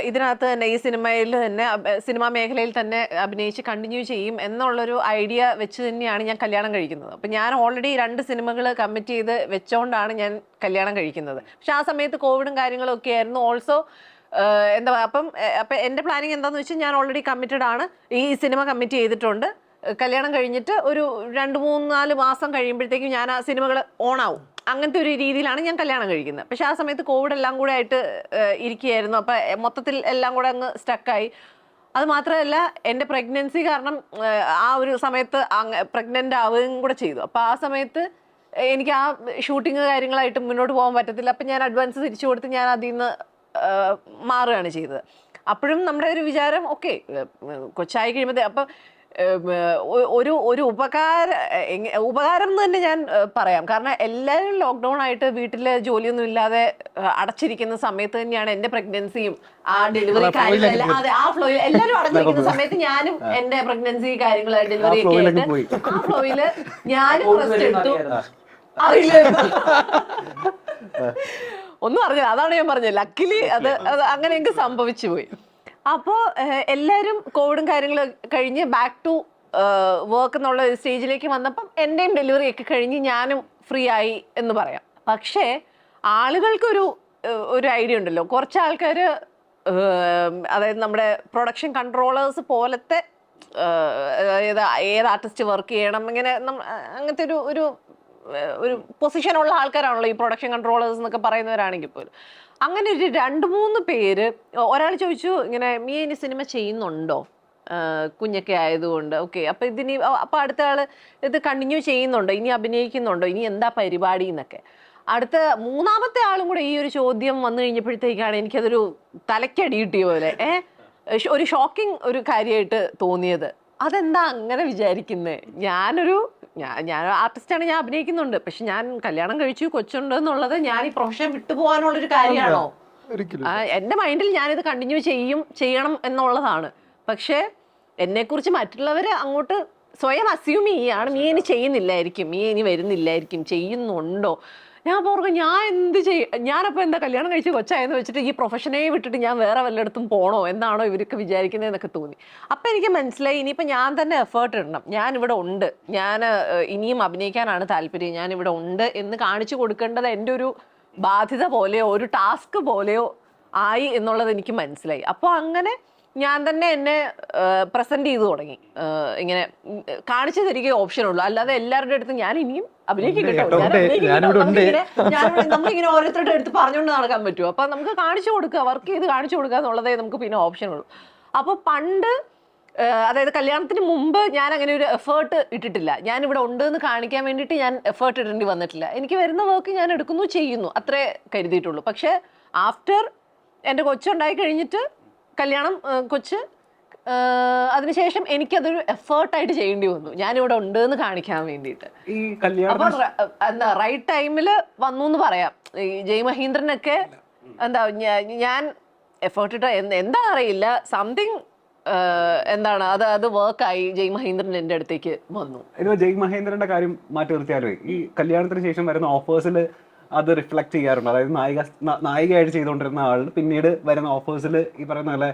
ഇതിനകത്ത് തന്നെ ഈ സിനിമയിൽ തന്നെ സിനിമാ മേഖലയിൽ തന്നെ അഭിനയിച്ച് കണ്ടിന്യൂ ചെയ്യും എന്നുള്ളൊരു ഐഡിയ വെച്ച് തന്നെയാണ് ഞാൻ കല്യാണം കഴിക്കുന്നത്. അപ്പം ഞാൻ ഓൾറെഡി 2 സിനിമകൾ കമ്മിറ്റ് ചെയ്ത് വെച്ചോണ്ടാണ് ഞാൻ കല്യാണം കഴിക്കുന്നത്. പക്ഷെ ആ സമയത്ത് കോവിഡും കാര്യങ്ങളും ഒക്കെ ആയിരുന്നു. ഓൾസോ എന്താ അപ്പം എൻ്റെ പ്ലാനിങ് എന്താണെന്ന് വെച്ചാൽ ഞാൻ ഓൾറെഡി കമ്മിറ്റഡ് ആണ്, ഈ സിനിമ കമ്മിറ്റ് ചെയ്തിട്ടുണ്ട്. കല്യാണം കഴിഞ്ഞിട്ട് ഒരു 2-3-4 മാസം കഴിയുമ്പോഴത്തേക്കും ഞാൻ ആ സിനിമകൾ ഓണാവും. അങ്ങനത്തെ ഒരു രീതിയിലാണ് ഞാൻ കല്യാണം കഴിക്കുന്നത്. പക്ഷെ ആ സമയത്ത് കോവിഡ് എല്ലാം കൂടെ ആയിട്ട് ഇരിക്കുകയായിരുന്നു. അപ്പം മൊത്തത്തിൽ എല്ലാം കൂടെ അങ്ങ് സ്റ്റക്കായി. അത് മാത്രമല്ല എൻ്റെ പ്രഗ്നൻസി കാരണം ആ ഒരു സമയത്ത് പ്രഗ്നൻ്റ് ആവുകയും കൂടെ ചെയ്തു. അപ്പോൾ ആ സമയത്ത് എനിക്ക് ആ ഷൂട്ടിങ് കാര്യങ്ങളായിട്ട് മുന്നോട്ട് പോകാൻ പറ്റത്തില്ല. അപ്പം ഞാൻ അഡ്വാൻസ് തിരിച്ചു കൊടുത്ത് ഞാൻ അതിൽ നിന്ന് മാറുകയാണ് ചെയ്തത്. അപ്പോഴും നമ്മുടെ ഒരു വിചാരം ഓക്കെ കൊച്ചായി കഴിയുമ്പോൾ അപ്പം ഒരു ഉപകാരം എന്ന് തന്നെ ഞാൻ പറയാം. കാരണം എല്ലാവരും ലോക്ക്ഡൗൺ ആയിട്ട് വീട്ടിൽ ജോലിയൊന്നും ഇല്ലാതെ അടച്ചിരിക്കുന്ന സമയത്ത് തന്നെയാണ് എൻ്റെ പ്രഗ്നൻസിയും ആ ഡെലിവറി കാര്യങ്ങളെല്ലാം ആ ഫ്ലോയിൽ എല്ലാവരും അടച്ചിരിക്കുന്ന സമയത്ത് ഞാനും എൻ്റെ പ്രഗ്നൻസി കാര്യങ്ങൾ ഡെലിവറി ഒക്കെ ആയിട്ട് ആ ഫ്ലോയില് ഞാനും റെസ്റ്റ് എടുത്തു. ഒന്നും അറിഞ്ഞില്ല, അതാണ് ഞാൻ പറഞ്ഞത്. ലക്കിലി അത് അങ്ങനെ എനിക്ക് സംഭവിച്ചു പോയി. അപ്പോൾ എല്ലാവരും കോവിഡും കാര്യങ്ങളും കഴിഞ്ഞ് ബാക്ക് ടു വർക്ക് എന്നുള്ള സ്റ്റേജിലേക്ക് വന്നപ്പം എൻ്റെയും ഡെലിവറി ഒക്കെ കഴിഞ്ഞ് ഞാനും ഫ്രീ ആയി എന്ന് പറയാം. പക്ഷേ ആളുകൾക്കൊരു ഐഡിയ ഉണ്ടല്ലോ, കുറച്ച് ആൾക്കാർ അതായത് നമ്മുടെ പ്രൊഡക്ഷൻ കൺട്രോളേഴ്സ് പോലത്തെ ഏത് ആർട്ടിസ്റ്റ് വർക്ക് ചെയ്യണം ഇങ്ങനെ അങ്ങനത്തെ ഒരു പൊസിഷനുള്ള ആൾക്കാരാണല്ലോ ഈ പ്രൊഡക്ഷൻ കൺട്രോളേഴ്സ് എന്നൊക്കെ പറയുന്നവരാണെങ്കിൽ പോലും. അങ്ങനെ ഒരു 2-3 പേര്, ഒരാൾ ചോദിച്ചു ഇങ്ങനെ നീ ഇനി സിനിമ ചെയ്യുന്നുണ്ടോ കുഞ്ഞൊക്കെ ആയതുകൊണ്ട്, ഓക്കെ അപ്പം അടുത്ത ആള് ഇത് കണ്ടിന്യൂ ചെയ്യുന്നുണ്ടോ, ഇനി അഭിനയിക്കുന്നുണ്ടോ, ഇനി എന്താ പരിപാടി എന്നൊക്കെ. അടുത്ത 3-മത്തെ ആളും കൂടെ ഈ ഒരു ചോദ്യം വന്നു കഴിഞ്ഞപ്പോഴത്തേക്കാണ് എനിക്കതൊരു തലയ്ക്കടി കിട്ടിയ പോലെ ഒരു ഷോക്കിംഗ് ഒരു കാര്യമായിട്ട് തോന്നിയത്. അതെന്താ അങ്ങനെ വിചാരിക്കുന്നത്? ഞാൻ ആർട്ടിസ്റ്റാണ്, ഞാൻ അഭിനയിക്കുന്നുണ്ട്, പക്ഷെ ഞാൻ കല്യാണം കഴിച്ചു കൊച്ചുണ്ട് എന്നുള്ളത് ഞാൻ ഈ പ്രൊഫഷൻ വിട്ടുപോകാനുള്ളൊരു കാര്യമാണോ? എൻ്റെ മൈൻഡിൽ ഞാനിത് കണ്ടിന്യൂ ചെയ്യണം എന്നുള്ളതാണ്. പക്ഷേ എന്നെക്കുറിച്ച് മറ്റുള്ളവർ അങ്ങോട്ട് സ്വയം അസ്യൂം ചെയ്യാണ്, നീ ഇനി ചെയ്യുന്നില്ലായിരിക്കും, നീ ഇനി വരുന്നില്ലായിരിക്കും, ചെയ്യുന്നുണ്ടോ. ഞാൻ പറഞ്ഞു ഞാൻ എന്ത് ഞാനപ്പോൾ എന്താ കല്യാണം കഴിച്ച് കൊച്ചായെന്ന് വെച്ചിട്ട് ഈ പ്രൊഫഷനെ വിട്ടിട്ട് ഞാൻ വേറെ വല്ലയിടത്തും പോകണോ എന്നാണോ ഇവർക്ക് വിചാരിക്കുന്നതെന്നൊക്കെ തോന്നി. അപ്പം എനിക്ക് മനസ്സിലായി ഇനിയിപ്പോൾ ഞാൻ തന്നെ എഫേർട്ട് ഇടണം, ഞാനിവിടെ ഉണ്ട്, ഞാൻ ഇനിയും അഭിനയിക്കാനാണ് താല്പര്യം, ഞാനിവിടെ ഉണ്ട് എന്ന് കാണിച്ചു കൊടുക്കേണ്ടത് എൻ്റെ ഒരു ബാധ്യത പോലെയോ ഒരു ടാസ്ക് പോലെയോ ആയി എന്നുള്ളത് എനിക്ക് മനസ്സിലായി. അപ്പോൾ അങ്ങനെ ഞാൻ തന്നെ എന്നെ പ്രസന്റ് ചെയ്തു തുടങ്ങി. ഇങ്ങനെ കാണിച്ചു തരികയെ ഓപ്ഷനുള്ളൂ, അല്ലാതെ എല്ലാവരുടെ അടുത്ത് ഞാൻ ഇനിയും അഭിനയിക്കും കേട്ടോ, നമ്മളിങ്ങനെ ഓരോരുത്തരുടെ അടുത്ത് പറഞ്ഞുകൊണ്ട് നടക്കാൻ പറ്റുമോ? അപ്പൊ നമുക്ക് കാണിച്ചു കൊടുക്കുക, വർക്ക് ചെയ്ത് കാണിച്ചു കൊടുക്കുക എന്നുള്ളതേ നമുക്ക് പിന്നെ ഓപ്ഷനുള്ളൂ. അപ്പോൾ പണ്ട് അതായത് കല്യാണത്തിന് മുമ്പ് ഞാൻ അങ്ങനെ ഒരു എഫേർട്ട് ഇട്ടിട്ടില്ല. ഞാനിവിടെ ഉണ്ട് എന്ന് കാണിക്കാൻ വേണ്ടിയിട്ട് ഞാൻ എഫേർട്ട് ഇടേണ്ടി വന്നിട്ടില്ല. എനിക്ക് വരുന്ന വർക്ക് ഞാൻ എടുക്കുന്നു, ചെയ്യുന്നു, അത്രേ കരുതിയിട്ടുള്ളൂ. പക്ഷെ ആഫ്റ്റർ എൻ്റെ കൊച്ചുണ്ടായി കഴിഞ്ഞിട്ട് കല്യാണം കൊച്ച് അതിനുശേഷം എനിക്കതൊരു എഫേർട്ടായിട്ട് ചെയ്യേണ്ടി വന്നു, ഞാനിവിടെ ഉണ്ട് എന്ന് കാണിക്കാൻ വേണ്ടിയിട്ട്. അപ്പൊ എന്താ റൈറ്റ് ടൈമില് വന്നു എന്ന് പറയാം. ഈ ജയ് മഹീന്ദ്രനൊക്കെ എന്താ ഞാൻ എഫേർട്ട് ഇട്ട എന്താ അറിയില്ല, സംതിങ് എന്താണ് അത് വർക്കായി ജയ് മഹീന്ദ്രൻ എൻ്റെ അടുത്തേക്ക് വന്നു. ജയ് മഹേന്ദ്രന്റെ കാര്യം മാറ്റി നിർത്തിയാലോ, ഈ കല്യാണത്തിന് ശേഷം വരുന്ന ഓഫേഴ്സിൽ അത് റിഫ്ലക്ട് ചെയ്യാറുണ്ട്. അതായത് നായികയായിട്ട് ചെയ്തുകൊണ്ടിരുന്ന ആൾ പിന്നീട് വരുന്ന ഓഫേഴ്സിൽ ഈ പറയുന്ന പോലെ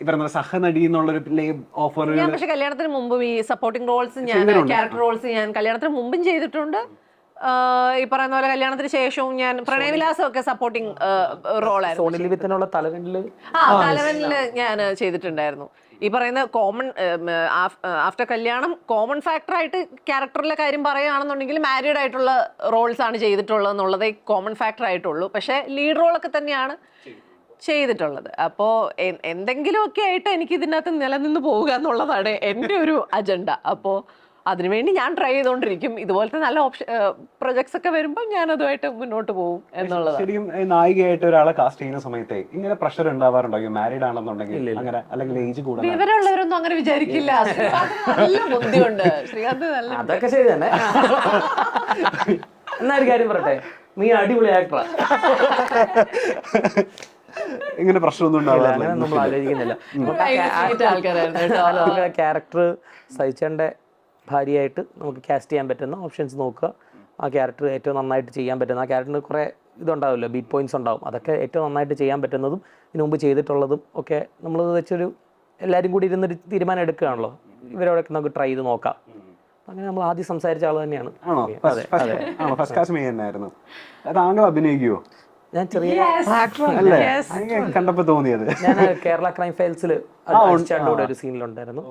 ഈ പറയുന്ന സഹനടി എന്നുള്ളൊരു ഓഫർ. ഞാൻ പക്ഷെ കല്യാണത്തിന് മുമ്പും ഈ സപ്പോർട്ടിംഗ് റോൾസ് ഞാൻ ക്യാരക്ടർ റോൾസ് ഞാൻ കല്യാണത്തിന് മുമ്പും ചെയ്തിട്ടുണ്ട്. ഈ പറയുന്ന പോലെ കല്യാണത്തിന് ശേഷവും ഞാൻ പ്രണയവിലാസം ഒക്കെ സപ്പോർട്ടിംഗ് റോളായിരുന്നു. തലവനില് ഞാൻ ചെയ്തിട്ടുണ്ടായിരുന്നു. ഈ പറയുന്ന കോമൺ ആഫ്റ്റർ കല്യാണം കോമൺ ഫാക്ടറായിട്ട് ക്യാരക്ടറിലെ കാര്യം പറയുകയാണെന്നുണ്ടെങ്കിൽ മാരീഡ് ആയിട്ടുള്ള റോൾസ് ആണ് ചെയ്തിട്ടുള്ളത് എന്നുള്ളതേ കോമൺ ഫാക്ടർ ആയിട്ടുള്ളൂ. പക്ഷെ ലീഡ് റോളൊക്കെ തന്നെയാണ് ചെയ്തിട്ടുള്ളത്. അപ്പോൾ എന്തെങ്കിലുമൊക്കെ ആയിട്ട് എനിക്ക് ഇതിനകത്ത് നിലനിന്ന് പോവുക എന്നുള്ളതാണ് എൻ്റെ ഒരു അജണ്ട. അപ്പോൾ അതിനുവേണ്ടി ഞാൻ ട്രൈ ചെയ്തുകൊണ്ടിരിക്കും. ഇതുപോലത്തെ നല്ല പ്രൊജക്ട്സ് ഒക്കെ വരുമ്പോൾ ഞാൻ അതുമായിട്ട് മുന്നോട്ട് പോകും എന്നുള്ളത്. ശരിക്കും നായികയായിട്ട് ഒരാളെ കാസ്റ്റ് ചെയ്യുന്ന സമയത്ത് ഇങ്ങനെ പ്രഷർ ഉണ്ടാവാറുണ്ടോ? മാരീഡ് ആണെന്നുണ്ടെങ്കിൽ അങ്ങനെ, അല്ലെങ്കിൽ ഏജ് കൂടുതൽ വിവരമുള്ളവരൊന്നും അങ്ങനെ വിചാരിക്കില്ല. ശ്രീകാന്ത് നല്ല ബുദ്ധിയുണ്ട്. ശ്രീകാന്ത് നല്ല അതൊക്കെ ശരി തന്നെ. എന്നാ ഒരു കാര്യം പറയട്ടെ, നീ അടിപൊളി ആക്ടറാ. ഇങ്ങനെ പ്രശ്നമൊന്നും ഉണ്ടാവില്ല. നമ്മൾ ആലോചിക്കുന്നില്ല. ആൾക്കാരായിരുന്നു കേട്ടോ. ക്യാരക്ടർ സഹിച്ചേണ്ട ഭാര്യയായിട്ട് നമുക്ക് കാസ്റ്റ് ചെയ്യാൻ പറ്റുന്ന ഓപ്ഷൻസ് നോക്കുക. ആ ക്യാരക്ടർ ഏറ്റവും നന്നായിട്ട് ചെയ്യാൻ പറ്റുന്ന, ആ ക്യാരക്ടറിന് കുറേ ഇതുണ്ടാവില്ല, ബീറ്റ് പോയിന്റ്സ് ഉണ്ടാവും. അതൊക്കെ ഏറ്റവും നന്നായിട്ട് ചെയ്യാൻ പറ്റുന്നതും ഇതിനു മുമ്പ് ചെയ്തിട്ടുള്ളതും ഒക്കെ നമ്മൾ വെച്ചൊരു എല്ലാവരും കൂടി ഇരുന്നൊരു തീരുമാനം എടുക്കുകയാണല്ലോ. ഇവരോടൊക്കെ നമുക്ക് ട്രൈ ചെയ്ത് നോക്കാം. അങ്ങനെ നമ്മൾ ആദ്യം സംസാരിച്ച ആൾ തന്നെയാണ്. ഫസ്റ്റ് ക്ലാസ് മെയ് തന്നെയായിരുന്നു. താങ്കൾ അഭിനയിക്കുവോ? ഞാൻ ചെറിയ അല്ലേ? കണ്ടപ്പോ തോന്നിയത് ഞാൻ കേരള ക്രൈം ഫയൽസിൽ ഒരു സീനിലുണ്ടായിരുന്നു.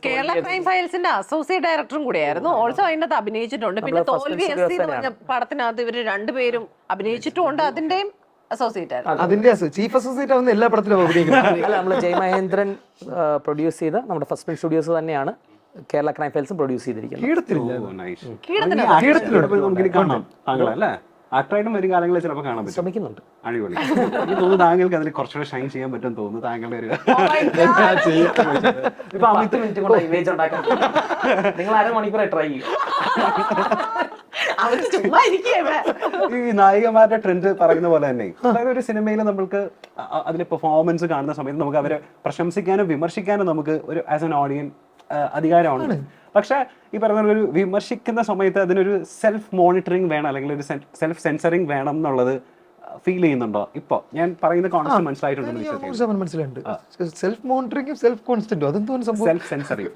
കേരള ക്രൈം ഫയൽസിന്റെ അസോസിയേറ്റ് ഡയറക്ടറും കൂടിയായിരുന്നു. ഓൾസോ അതിനകത്ത് അഭിനയിച്ചിട്ടുണ്ട്. പിന്നെ തോൽവി എസ് എന്ന് പറഞ്ഞ പടത്തിനകത്ത് ഇവര് രണ്ടുപേരും അഭിനയിച്ചിട്ടുണ്ട്. അതിന്റെയും അസോസിയേറ്റ് ആയിരുന്നു. അതിന്റെ ചീഫ് അസോസിയേറ്റ് ആവുന്ന എല്ലാ പടത്തിലും അഭിനയിക്കുന്നത്. അല്ല, നമ്മൾ ജയ് മഹേന്ദ്രൻ പ്രൊഡ്യൂസ് ചെയ്ത നമ്മുടെ ഫസ്റ്റ് ഫിലിം സ്റ്റുഡിയോസ് തന്നെയാണ് കേരള ക്രൈം ഫയൽസും പ്രൊഡ്യൂസ് ചെയ്തിരിക്കുന്നത്. നമുക്ക് കാണാം താങ്കളല്ലേ ആക്ടറായിട്ടും വരും കാലങ്ങളിൽ ചിലപ്പോൾ കാണാൻ പറ്റും. ശ്രമിക്കുന്നുണ്ട്. അടിപൊളി. എനിക്ക് തോന്നുന്നു താങ്കൾക്ക് അതിൽ കുറച്ചുകൂടെ ഷൈൻ ചെയ്യാൻ പറ്റും തോന്നുന്നു. താങ്കളുടെ ഒരു ഇപ്പൊ 50 മിനിറ്റ് കൊണ്ട് ഇമേജ് ഉണ്ടാക്കാൻ നിങ്ങൾ 1/2 മണിക്കൂറായി ട്രൈ ചെയ്യും. ഈ നായികമാരുടെ ട്രെൻഡ് പറയുന്ന പോലെ തന്നെ, അതായത് ഒരു സിനിമയിൽ നമ്മൾക്ക് അതിലെ പെർഫോമൻസ് കാണുന്ന സമയത്ത് നമുക്ക് അവരെ പ്രശംസിക്കാനും വിമർശിക്കാനും നമുക്ക് ഒരു ആസ് എൻ ഓഡിയൻസ് അധികാരമാണ്. പക്ഷെ ഈ പറഞ്ഞ ഒരു വിമർശിക്കുന്ന സമയത്ത് അതിനൊരു സെൽഫ് മോണിറ്ററിങ് വേണം, അല്ലെങ്കിൽ ഒരു സെൽഫ് സെൻസറിങ് വേണം എന്നുള്ളത് ഫീൽ ചെയ്യുന്നുണ്ടോ? ഇപ്പൊ ഞാൻ പറയുന്ന കോൺസെപ്റ്റ് മനസ്സിലായിട്ടുണ്ടോ? മനസ്സിലുണ്ട്. സെൽഫ് മോണിറ്ററിംഗും സെൽഫ് കോൺസ്റ്റന്റും അതെന്തോ സെൽഫ് സെൻസറിങ്.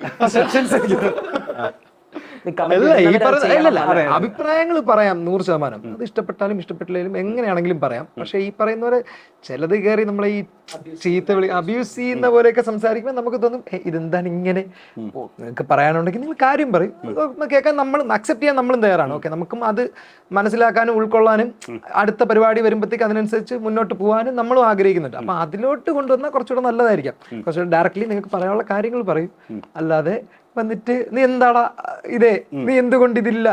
അഭിപ്രായങ്ങൾ പറയാം 100%. അത് ഇഷ്ടപ്പെട്ടാലും ഇഷ്ടപ്പെട്ടില്ലെങ്കിലും എങ്ങനെയാണെങ്കിലും പറയാം. പക്ഷെ ഈ പറയുന്ന പോലെ ചിലത് കയറി നമ്മളെ ഈ ചീത്ത വിളി അബ്യൂസ് ചെയ്യുന്ന പോലെയൊക്കെ സംസാരിക്കുമ്പോൾ നമുക്ക് തോന്നും ഇതെന്താണ് ഇങ്ങനെ. നിങ്ങൾക്ക് പറയാനുണ്ടെങ്കിൽ നിങ്ങൾ കാര്യം പറയും, കേൾക്കാൻ നമ്മൾ അക്സെപ്റ്റ് ചെയ്യാൻ നമ്മളും തയ്യാറാണ്. ഓക്കെ, നമുക്കും അത് മനസ്സിലാക്കാനും ഉൾക്കൊള്ളാനും അടുത്ത പരിപാടി വരുമ്പോഴത്തേക്ക് അതിനനുസരിച്ച് മുന്നോട്ട് പോകാനും നമ്മളും ആഗ്രഹിക്കുന്നുണ്ട്. അപ്പൊ അതിലോട്ട് കൊണ്ടുവന്നാൽ കുറച്ചുകൂടെ നല്ലതായിരിക്കാം. കുറച്ചുകൂടെ ഡയറക്റ്റ്ലി നിങ്ങൾക്ക് പറയാനുള്ള കാര്യങ്ങൾ പറയും. അല്ലാതെ വന്നിട്ട് നീ എന്താടാ ഇതേ, നീ എന്തുകൊണ്ട് ഇതില്ല,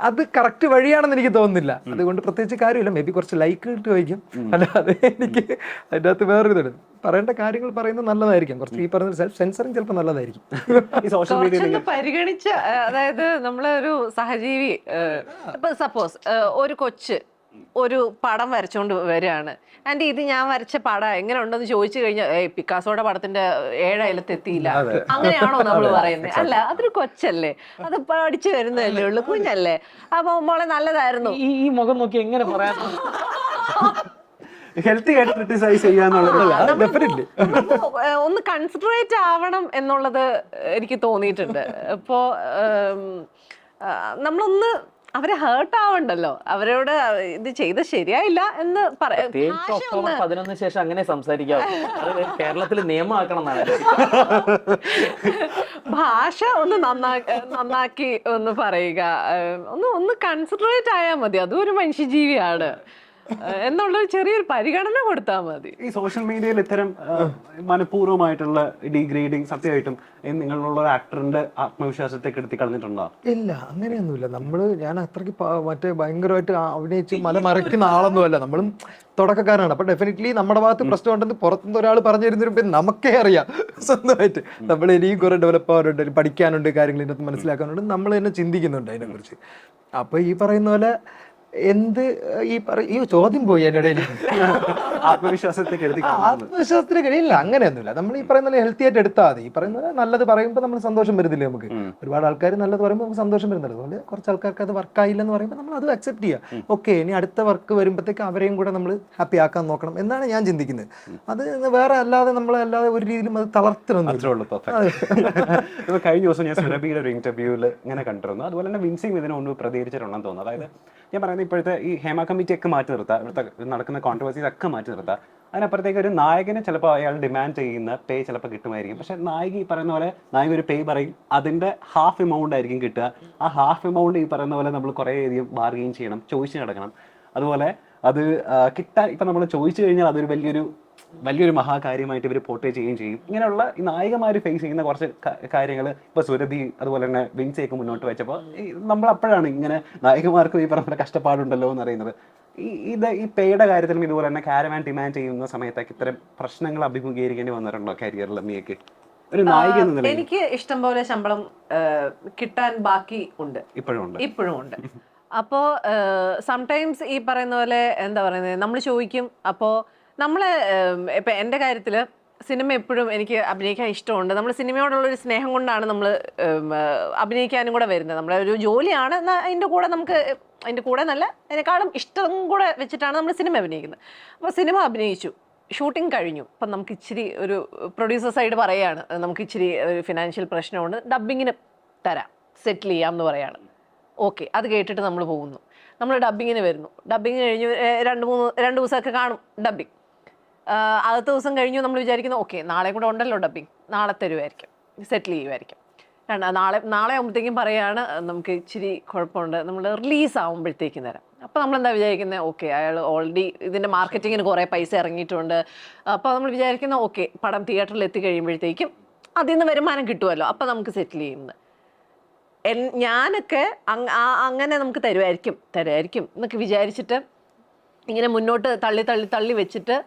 അത് കറക്റ്റ് വഴിയാണെന്ന് എനിക്ക് തോന്നുന്നില്ല. അതുകൊണ്ട് പ്രത്യേകിച്ച് കാര്യമില്ല. മേ ബി കുറച്ച് ലൈക്ക് കിട്ടുമായിരിക്കും. അല്ലാതെ എനിക്ക് അതിൻ്റെ അകത്ത് വേറൊരു ഇതുണ്ട്. പറയേണ്ട കാര്യങ്ങൾ പറയുന്നത് നല്ലതായിരിക്കും. കുറച്ച് ഈ പറയുന്ന സെൽഫ് സെൻസറിങ് ചിലപ്പോൾ നല്ലതായിരിക്കും. പരിഗണിച്ച, അതായത് നമ്മളൊരു സഹജീവി, സപ്പോസ് ഒരു കൊച്ച് ഒരു പടം വരച്ചോണ്ട് വരികയാണ്. ആൻഡ് ഇത് ഞാൻ വരച്ച പടം എങ്ങനെ ഉണ്ടെന്ന് ചോദിച്ചു കഴിഞ്ഞാൽ പിക്കാസോയുടെ പടത്തിന്റെ 7 അയലത്ത് എത്തിയില്ല, അങ്ങനെയാണോ നമ്മൾ പറയുന്നത്? അല്ല, അതൊരു കൊച്ചല്ലേ, അത് പഠിച്ചു വരുന്നതല്ലേ ഉള്ളു, കുഞ്ഞല്ലേ. അപ്പൊ മോളെ നല്ലതായിരുന്നു. ഈ മുഖം നോക്കി എങ്ങനെ പറയാൻ? ഹെൽത്തി ആയിട്ട് ക്രിട്ടിസൈസ് ചെയ്യാന്നുള്ളത് ഒന്ന് കൺസിഡറേറ്റ് ആവണം എന്നുള്ളത് എനിക്ക് തോന്നിയിട്ടുണ്ട്. ഇപ്പോ നമ്മളൊന്ന് അവരെ ഹേർട്ട് ആവണ്ടല്ലോ, അവരോട് ഇത് ചെയ്ത് ശരിയായില്ല എന്ന് ഒക്ടോബർ 11 ശേഷം അങ്ങനെ സംസാരിക്കാം. കേരളത്തിൽ നിയമമാക്കണം എന്നാണ്. ഭാഷ ഒന്ന് നന്നാക്കി ഒന്ന് പറയുക, ഒന്ന് കൺസിഡറേറ്റ് ആയാൽ മതി. അതും ഒരു മനുഷ്യജീവിയാണ് എന്നുള്ളൊരു ചെറിയൊരു പരിഗണന കൊടുത്താൽ മതി. ഈ സോഷ്യൽ മീഡിയയിൽ ഇത്തരം മനഃപൂർവ്വമായിട്ടുള്ള ഡീഗ്രേഡിങ് സത്യമായിട്ടും നിങ്ങളുള്ള ആക്ടറിന്റെ ആത്മവിശ്വാസത്തെ കെടുത്തി കളഞ്ഞിട്ടുണ്ടോ? ഇല്ല, അങ്ങനെയൊന്നുമില്ല. ഞാൻ അത്രയ്ക്ക് മറ്റേ ഭയങ്കരമായിട്ട് അഭിനയിച്ച് മലമറിക്കുന്ന ആളൊന്നുമല്ല. നമ്മളും തുടക്കക്കാരാണ്. അപ്പൊ ഡെഫിനറ്റ്ലി നമ്മുടെ ഭാഗത്ത് പ്രശ്നം ഉണ്ടെന്ന് പുറത്തുനിന്ന് ഒരാൾ പറഞ്ഞു തരുന്നതിന് നമുക്കേ അറിയാം സ്വന്തമായിട്ട്. നമ്മൾ ഇനിയും കുറെ ഡെവലപ്പ് ആവാനുണ്ട്, പഠിക്കാനുണ്ട്, കാര്യങ്ങൾ ഇതിനകത്ത് മനസ്സിലാക്കാനുണ്ട്, നമ്മൾ തന്നെ ചിന്തിക്കുന്നുണ്ട് അതിനെക്കുറിച്ച്. അപ്പൊ ഈ പറയുന്ന പോലെ ഈ ചോദ്യം പോയി എൻ്റെ ഇടയിൽ. ആത്മവിശ്വാസത്തിന് കഴിയില്ല, അങ്ങനെയൊന്നുമില്ല. നമ്മൾ ഈ പറയുന്ന ഹെൽത്തി ആയിട്ട് എടുത്താൽ മതി. ഈ പറയുന്നത് നല്ലത് പറയുമ്പോൾ നമ്മൾ സന്തോഷം വരുന്നില്ലേ നമുക്ക്? ഒരുപാട് ആൾക്കാർ നല്ലത് പറയുമ്പോൾ നമുക്ക് സന്തോഷം വരുന്നില്ല. അതുപോലെ കുറച്ച് ആൾക്കാർക്ക് അത് വർക്കായില്ലെന്ന് പറയുമ്പോൾ നമ്മൾ അത് അക്സെപ്റ്റ് ചെയ്യുക. ഓക്കെ, ഇനി അടുത്ത വർക്ക് വരുമ്പോഴത്തേക്ക് അവരെയും കൂടെ നമ്മൾ ഹാപ്പി ആക്കാൻ നോക്കണം എന്നാണ് ഞാൻ ചിന്തിക്കുന്നത്. അത് വേറെ അല്ലാതെ നമ്മളല്ലാതെ ഒരു രീതിയിലും അത് തളർത്തണമെന്ന്. കഴിഞ്ഞ ദിവസം ഞാൻ സുരഭിയുടെ ഒരു ഇന്റർവ്യൂവിൽ ഇങ്ങനെ കണ്ടിരുന്നു. അതുപോലെ തന്നെ വിൻസിങ് ഇതിനു മുൻപ് പ്രതികരിച്ചിട്ടുണ്ടെന്ന് തോന്നുന്നു. അതായത് ഞാൻ പറയുന്നത് ഇപ്പോഴത്തെ ഈ ഹേമ കമ്മിറ്റി ഒക്കെ മാറ്റി നിർത്താം, ഇവിടുത്തെ നടക്കുന്ന കോൺട്രവേഴ്സീസ് ഒക്കെ മാറ്റി നിർത്താം. അതിനപ്പുറത്തേക്ക് ഒരു നായകന് ചിലപ്പോൾ അയാൾ ഡിമാൻഡ് ചെയ്യുന്ന പേ ചിലപ്പോൾ കിട്ടുമായിരിക്കും. പക്ഷെ നായിക ഈ പറയുന്ന പോലെ നായക ഒരു പേ പറയും, അതിൻ്റെ ഹാഫ് എമൗണ്ട് ആയിരിക്കും കിട്ടുക. ആ ഹാഫ് എമൗണ്ട് ഈ പറയുന്ന പോലെ നമ്മൾ കുറേയധികം ബാർഗെയിൻ ചെയ്യണം, ചോദിച്ചു നടക്കണം. അതുപോലെ അത് കിട്ടാൻ ഇപ്പം നമ്മൾ ചോദിച്ചു കഴിഞ്ഞാൽ അതൊരു വലിയൊരു വലിയൊരു മഹാകാര്യമായിട്ട് ഇവർ പോർട്രേ ചെയ്യുകയും ചെയ്യും. ഇങ്ങനെയുള്ള ഈ നായികമാർ ഫേസ് ചെയ്യുന്ന കുറച്ച് കാര്യങ്ങൾ ഇപ്പോൾ സുരഭി അതുപോലെ തന്നെ വിൻസയൊക്കെ മുന്നോട്ട് വെച്ചപ്പോൾ നമ്മൾ അപ്പോഴാണ് ഇങ്ങനെ നായികമാർക്കും ഈ പറഞ്ഞ കഷ്ടപ്പാടുണ്ടല്ലോ എന്ന് അറിയുന്നത്. ഈ പേയുടെ കാര്യത്തിലും ഇതുപോലെ തന്നെ കാരവാൻ ഡിമാൻഡ് ചെയ്യുന്ന സമയത്തൊക്കെ ഇത്തരം പ്രശ്നങ്ങൾ അഭിമുഖീകരിക്കേണ്ടി വന്നിട്ടുണ്ടോ കരിയറിൽ മിയക്ക് ഒരു നായിക എന്ന നിലയിൽ? എനിക്ക് ഇഷ്ടം പോലെ ശമ്പളം കിട്ടാൻ ബാക്കി ഉണ്ട്, ഇപ്പോഴും ഉണ്ട്. അപ്പോൾ സംടൈംസ് ഈ പറയുന്ന പോലെ എന്താ പറയുന്നത്, നമ്മൾ ചോദിക്കും. അപ്പോൾ നമ്മൾ ഇപ്പം എൻ്റെ കാര്യത്തിൽ സിനിമ എപ്പോഴും എനിക്ക് അഭിനയിക്കാൻ ഇഷ്ടമുണ്ട്. നമ്മൾ സിനിമയോടുള്ളൊരു സ്നേഹം കൊണ്ടാണ് നമ്മൾ അഭിനയിക്കാനും കൂടെ വരുന്നത്. നമ്മളെ ഒരു ജോലിയാണ്, അതിൻ്റെ കൂടെ നമുക്ക് അതിൻ്റെ കൂടെ നല്ല അതിനേക്കാളും ഇഷ്ടം കൂടെ വെച്ചിട്ടാണ് നമ്മൾ സിനിമ അഭിനയിക്കുന്നത്. അപ്പോൾ സിനിമ അഭിനയിച്ചു, ഷൂട്ടിംഗ് കഴിഞ്ഞു. അപ്പം നമുക്ക് ഇച്ചിരി ഒരു പ്രൊഡ്യൂസർ സൈഡ് പറയുകയാണ്, നമുക്ക് ഇച്ചിരി ഒരു ഫിനാൻഷ്യൽ പ്രശ്നമുണ്ട്, ഡബ്ബിങ്ങിന് തരാം, സെറ്റിൽ ചെയ്യാം എന്ന് പറയാണ്. ഓക്കെ, അത് കേട്ടിട്ട് നമ്മൾ പോകുന്നു. നമ്മൾ ഡബ്ബിങ്ങിന് വരുന്നു. ഡബ്ബിങ് കഴിഞ്ഞ് രണ്ട് ദിവസമൊക്കെ കാണും ഡബ്ബിങ്. ആദ്യത്തെ ദിവസം കഴിഞ്ഞു നമ്മൾ വിചാരിക്കുന്നു ഓക്കെ നാളെ കൂടെ ഉണ്ടല്ലോ ഡബ്ബിങ്, നാളെ തരുമായിരിക്കും, സെറ്റിൽ ചെയ്യുമായിരിക്കും. നാളെ ആകുമ്പോഴത്തേക്കും പറയുകയാണ് നമുക്ക് ഇച്ചിരി കുഴപ്പമുണ്ട്, നമ്മൾ റിലീസ് ആകുമ്പോഴത്തേക്കും തരാം. അപ്പോൾ നമ്മളെന്താ വിചാരിക്കുന്നത്, ഓക്കെ അയാൾ ഓൾറെഡി ഇതിൻ്റെ മാർക്കറ്റിങ്ങിന് കുറേ പൈസ ഇറങ്ങിയിട്ടുണ്ട്. അപ്പോൾ നമ്മൾ വിചാരിക്കുന്ന ഓക്കെ പടം തിയേറ്ററിൽ എത്തിക്കഴിയുമ്പോഴത്തേക്കും അതിൽ നിന്ന് വരുമാനം കിട്ടുമല്ലോ, അപ്പോൾ നമുക്ക് സെറ്റിൽ ചെയ്യുന്നത്. ഞാനൊക്കെ അങ്ങനെ നമുക്ക് തരുമായിരിക്കും എന്നൊക്കെ വിചാരിച്ചിട്ട് ഇങ്ങനെ മുന്നോട്ട് തള്ളി വെച്ചിട്ട്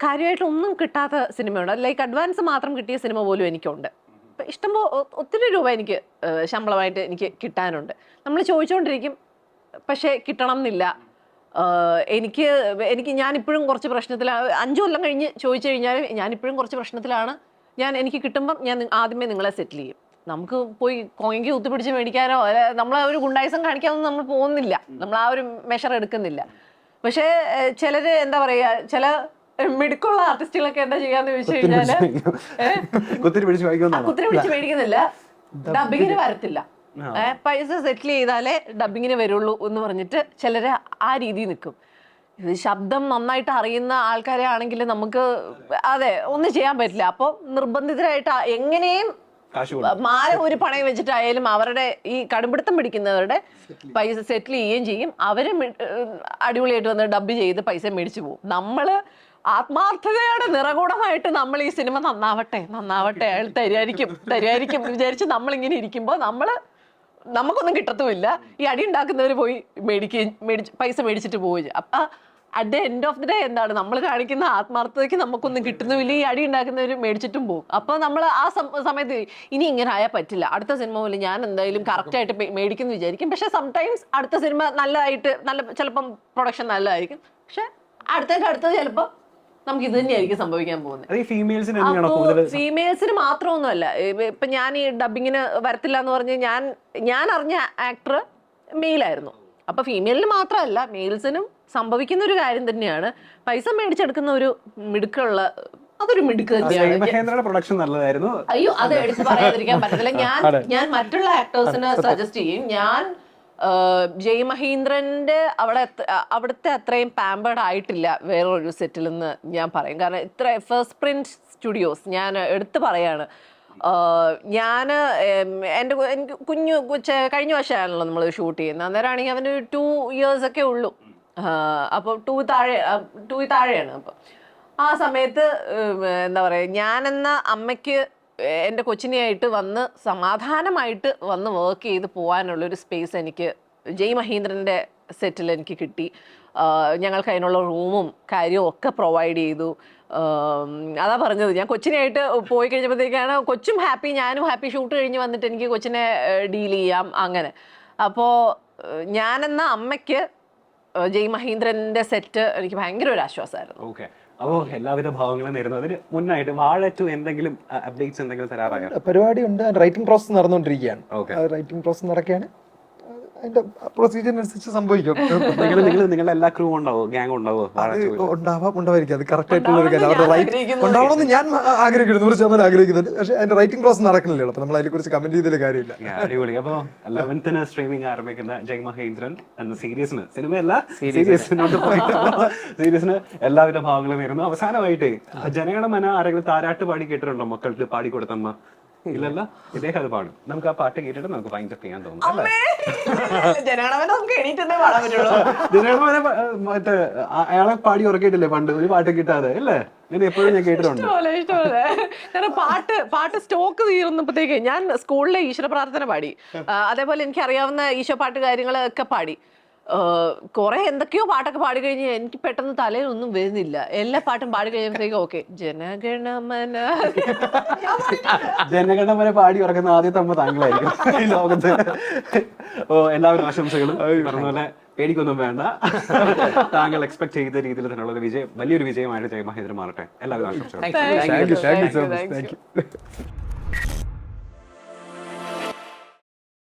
കാര്യമായിട്ടൊന്നും കിട്ടാത്ത സിനിമയുണ്ട്. ലൈക്ക് അഡ്വാൻസ് മാത്രം കിട്ടിയ സിനിമ പോലും എനിക്കുണ്ട്. ഇപ്പം ഇഷ്ടംപോലെ ഒത്തിരി രൂപ എനിക്ക് ശമ്പളമായിട്ട് എനിക്ക് കിട്ടാനുണ്ട്. നമ്മൾ ചോദിച്ചുകൊണ്ടിരിക്കും, പക്ഷേ കിട്ടണം എന്നില്ല. എനിക്ക് ഞാനിപ്പോഴും കുറച്ച് പ്രശ്നത്തിലാണ്. 5 കൊല്ലം കഴിഞ്ഞ് ചോദിച്ചു കഴിഞ്ഞാൽ ഞാനിപ്പോഴും കുറച്ച് പ്രശ്നത്തിലാണ്. എനിക്ക് കിട്ടുമ്പം ഞാൻ ആദ്യമേ നിങ്ങളെ സെറ്റിൽ ചെയ്യും. നമുക്ക് പോയി കോങ്ങി കുത്തിപ്പിടിച്ച് മേടിക്കാനോ നമ്മൾ ഒരു ഗുണ്ടായിസം കാണിക്കാനൊന്നും നമ്മൾ പോകുന്നില്ല, നമ്മൾ ആ ഒരു മെഷർ എടുക്കുന്നില്ല. പക്ഷേ ചിലര് എന്താ പറയുക, ചില മിടുക്കുള്ള ആർട്ടിസ്റ്റുകളൊക്കെ എന്താ ചെയ്യാന്ന് ചോദിച്ചു കഴിഞ്ഞാല് കുത്തിരി പിടിച്ച് മേടിക്കുന്നില്ല, ഡബിങ്ങിന് വരത്തില്ല, പൈസ സെറ്റിൽ ചെയ്താലേ ഡബിങ്ങിന് വരുള്ളൂ എന്ന് പറഞ്ഞിട്ട് ചിലര് ആ രീതിയിൽ നിൽക്കും. ഇത് ശബ്ദം നന്നായിട്ട് അറിയുന്ന ആൾക്കാരെ ആണെങ്കിൽ നമുക്ക് അതെ ഒന്നും ചെയ്യാൻ പറ്റില്ല. അപ്പോൾ നിർബന്ധിതരായിട്ട് എങ്ങനെയും മാല ഒരു പണയം വെച്ചിട്ടായാലും അവരുടെ ഈ കടുംപിടുത്തം പിടിക്കുന്നവരുടെ പൈസ സെറ്റിൽ ചെയ്യുകയും ചെയ്യും. അവര് അടിപൊളിയായിട്ട് വന്ന് ഡബ് ചെയ്ത് പൈസ മേടിച്ചു പോകും. നമ്മള് ആത്മാർത്ഥതയോടെ നിറകൂടമായിട്ട് നമ്മൾ ഈ സിനിമ നന്നാവട്ടെ അയാൾ തരുമായിരിക്കും വിചാരിച്ച് നമ്മളിങ്ങനെ ഇരിക്കുമ്പോൾ നമുക്കൊന്നും കിട്ടത്തുമില്ല. ഈ അടി ഉണ്ടാക്കുന്നവർ പോയി പൈസ മേടിച്ചിട്ട് പോവുക. അപ്പൊ at the end of the day എന്താണ് നമ്മൾ കാണിക്കുന്ന ആത്മാർത്ഥതയ്ക്ക് നമുക്കൊന്നും കിട്ടുന്നുമില്ല, ഈ അടി ഉണ്ടാക്കുന്നവർ മേടിച്ചിട്ടും പോകും. അപ്പോൾ നമ്മൾ ആ സമയത്ത് ഇനി ഇങ്ങനെ ആയാൽ പറ്റില്ല, അടുത്ത സിനിമ പോലും ഞാൻ എന്തായാലും കറക്റ്റായിട്ട് മേടിക്കുന്നു വിചാരിക്കും. പക്ഷെ സംടൈംസ് അടുത്ത സിനിമ ചിലപ്പം പ്രൊഡക്ഷൻ നല്ലതായിരിക്കും, പക്ഷെ അടുത്തത് ചിലപ്പോൾ നമുക്ക് ഇത് തന്നെയായിരിക്കും സംഭവിക്കാൻ പോകുന്നത്. ഫീമെയിൽസിന് മാത്രമൊന്നുമല്ല. ഇപ്പൊ ഞാൻ ഈ ഡബിങ്ങിന് വരത്തില്ല എന്ന് പറഞ്ഞ് ഞാൻ അറിഞ്ഞ ആക്ടർ മെയിലായിരുന്നു. അപ്പൊ ഫീമെയിലിന് മാത്രമല്ല മെയിൽസിനും സംഭവിക്കുന്ന ഒരു കാര്യം തന്നെയാണ്. പൈസ മേടിച്ചെടുക്കുന്ന ഒരു മിടുക്കുള്ള അതൊരു മിടുക്ക് തന്നെയാണ്. പ്രൊഡക്ഷൻ നല്ലതായിരുന്നു. അയ്യോ, അത് എടുത്ത് പറയാതിരിക്കാൻ പറ്റത്തില്ല. ഞാൻ മറ്റുള്ള ആക്ടേഴ്സിന് സജസ്റ്റ് ചെയ്യും. ഞാൻ ജയ് മഹീന്ദ്രന്റെ അവിടുത്തെ അത്രയും പാമ്പേർഡ് ആയിട്ടില്ല വേറൊരു സെറ്റിൽ നിന്ന് ഞാൻ പറയും. കാരണം ഇത്ര ഫസ്റ്റ് പ്രിന്റ് സ്റ്റുഡിയോസ് ഞാൻ എടുത്ത് പറയാണ്. എനിക്ക് കഴിഞ്ഞ വർഷമാണല്ലോ നമ്മൾ ഷൂട്ട് ചെയ്യുന്നത്. അന്നേരമാണെങ്കിൽ അവന് 2 years ഒക്കെ ഉള്ളൂ. അപ്പോൾ 2 താഴെയാണ്. അപ്പോൾ ആ സമയത്ത് എന്താ പറയുക, ഞാനെന്ന അമ്മയ്ക്ക് എൻ്റെ കൊച്ചിനെയായിട്ട് വന്ന് സമാധാനമായിട്ട് വന്ന് വർക്ക് ചെയ്ത് പോകാനുള്ളൊരു സ്പേസ് എനിക്ക് ജയ് മഹീന്ദ്രൻ്റെ സെറ്റിൽ എനിക്ക് കിട്ടി. ഞങ്ങൾക്ക് അതിനുള്ള റൂമും കാര്യവും ഒക്കെ പ്രൊവൈഡ് ചെയ്തു. അതാ പറഞ്ഞത്, ഞാൻ കൊച്ചിനായിട്ട് പോയി കഴിഞ്ഞപ്പോഴത്തേക്കാണ് കൊച്ചും ഹാപ്പി, ഞാനും ഹാപ്പി. ഷൂട്ട് കഴിഞ്ഞ് വന്നിട്ട് എനിക്ക് കൊച്ചിനെ ഡീൽ ചെയ്യാം അങ്ങനെ. അപ്പോൾ ഞാനെന്ന അമ്മയ്ക്ക് ജയ് മഹീന്ദ്രൻ്റെ സെറ്റ് എനിക്ക് ഭയങ്കര ഒരു ആശ്വാസമായിരുന്നു. ഓക്കെ, അപ്പോൾ എല്ലാവിധ ഭാവങ്ങളും നേരുന്നു. അതിന് മുന്നായിട്ട് വാഴ 2 എന്തെങ്കിലും അപ്ഡേറ്റ്സ് എന്തെങ്കിലും തരാറായോ? പരിപാടി ഉണ്ട്, റൈറ്റിംഗ് പ്രോസസ് നടന്നുകൊണ്ടിരിക്കുകയാണ്. റൈറ്റിംഗ് പ്രോസസ് നടക്കുകയാണ്, അതിന്റെ പ്രൊസീജിയറിനനുസരിച്ച് സംഭവിക്കും. നിങ്ങളുടെ എല്ലാ ക്രൂ ഉണ്ടാവോ, ഗ്യാങ് ഉണ്ടാവോ? ഉണ്ടാവായിരിക്കും. അത് കറക്റ്റ് ആയിട്ടുള്ള ഒരു കാര്യം. അവരുടെ റൈറ്റ് ഉണ്ടാവണമെന്ന് ഞാൻ ആഗ്രഹിക്കുന്നു, 100% ആഗ്രഹിക്കുന്നുണ്ട്. പക്ഷെ അതിന്റെ റൈറ്റിംഗ് പ്രോസസ് നടക്കുന്നില്ലല്ലോ, അപ്പൊ നമ്മൾ അതിനെ കുറിച്ച് കമന്റ് ചെയ്തതിൽ കാര്യമില്ല. അടിപൊളി. അപ്പൊ 11th സ്ട്രീമിംഗ് ആരംഭിക്കുന്ന ജയ് മഹേന്ദ്രൻ എന്ന സീരീസിന്, സിനിമയല്ല സീരീസിന് എല്ലാവിധ ഭാവങ്ങളും നേരുന്നു. അവസാനമായിട്ട് ജനഗണമന ആരെങ്കിലും താരാട്ട് പാടി കേട്ടിട്ടുണ്ടോ? മക്കൾക്ക് പാടിക്കൊടുത്തമ്മ ഇല്ലല്ല, ഇദ്ദേഹം അത് പാടും. നമുക്ക് ആ പാട്ട് കേട്ടിട്ട് നമുക്ക് വൈൻഡ് അപ്പ് ചെയ്യാൻ തോന്നും അല്ലേ? ജനഗണമന നമുക്ക് എണീറ്റേ പാടാൻ പറ്റുള്ളൂ. ദിനേടനെ മറ്റേ അയാളെ പാടി ഉറക്കിയിട്ടില്ലേ പണ്ട്, ഒരു പാട്ട് കിട്ടാതെ അല്ലേ? ഇങ്ങനെ എപ്പോഴും ഞാൻ കേട്ടിട്ടുണ്ട്. ഇഷ്ടപോലെ കാരണം പാട്ട് സ്റ്റോക്ക് തീർന്നപ്പോഴത്തേക്ക് ഞാൻ സ്കൂളിലെ ഈശ്വര പ്രാർത്ഥന പാടി, അതേപോലെ എനിക്ക് അറിയാവുന്ന ഈശോ പാട്ട് കാര്യങ്ങളൊക്കെ പാടി. കുറെ എന്തൊക്കെയോ പാട്ടൊക്കെ പാടി കഴിഞ്ഞ് എനിക്ക് പെട്ടെന്ന് തലയിലൊന്നും വരുന്നില്ല. എല്ലാ പാട്ടും പാടി കഴിയുമ്പോഴത്തേക്കും ഓക്കെ ജനഗണമന ജനഗണമന പാടി ഉറക്കുന്ന ആദ്യത്തെ അമ്മ താങ്കളായിരിക്കും ഈ ലോകത്ത്. എല്ലാവരും ആശംസകളും പറഞ്ഞ പോലെ പേടിക്കൊന്നും വേണ്ട. താങ്കൾ എക്സ്പെക്ട് ചെയ്ത രീതിയിൽ തന്നെയുള്ള ഒരു വിജയം, വലിയൊരു വിജയമായിട്ട് ജയമഹേന്ദ്രൻ മാറട്ടെ. എല്ലാവരും ആശംസകളും. Thank you so much. Thank you.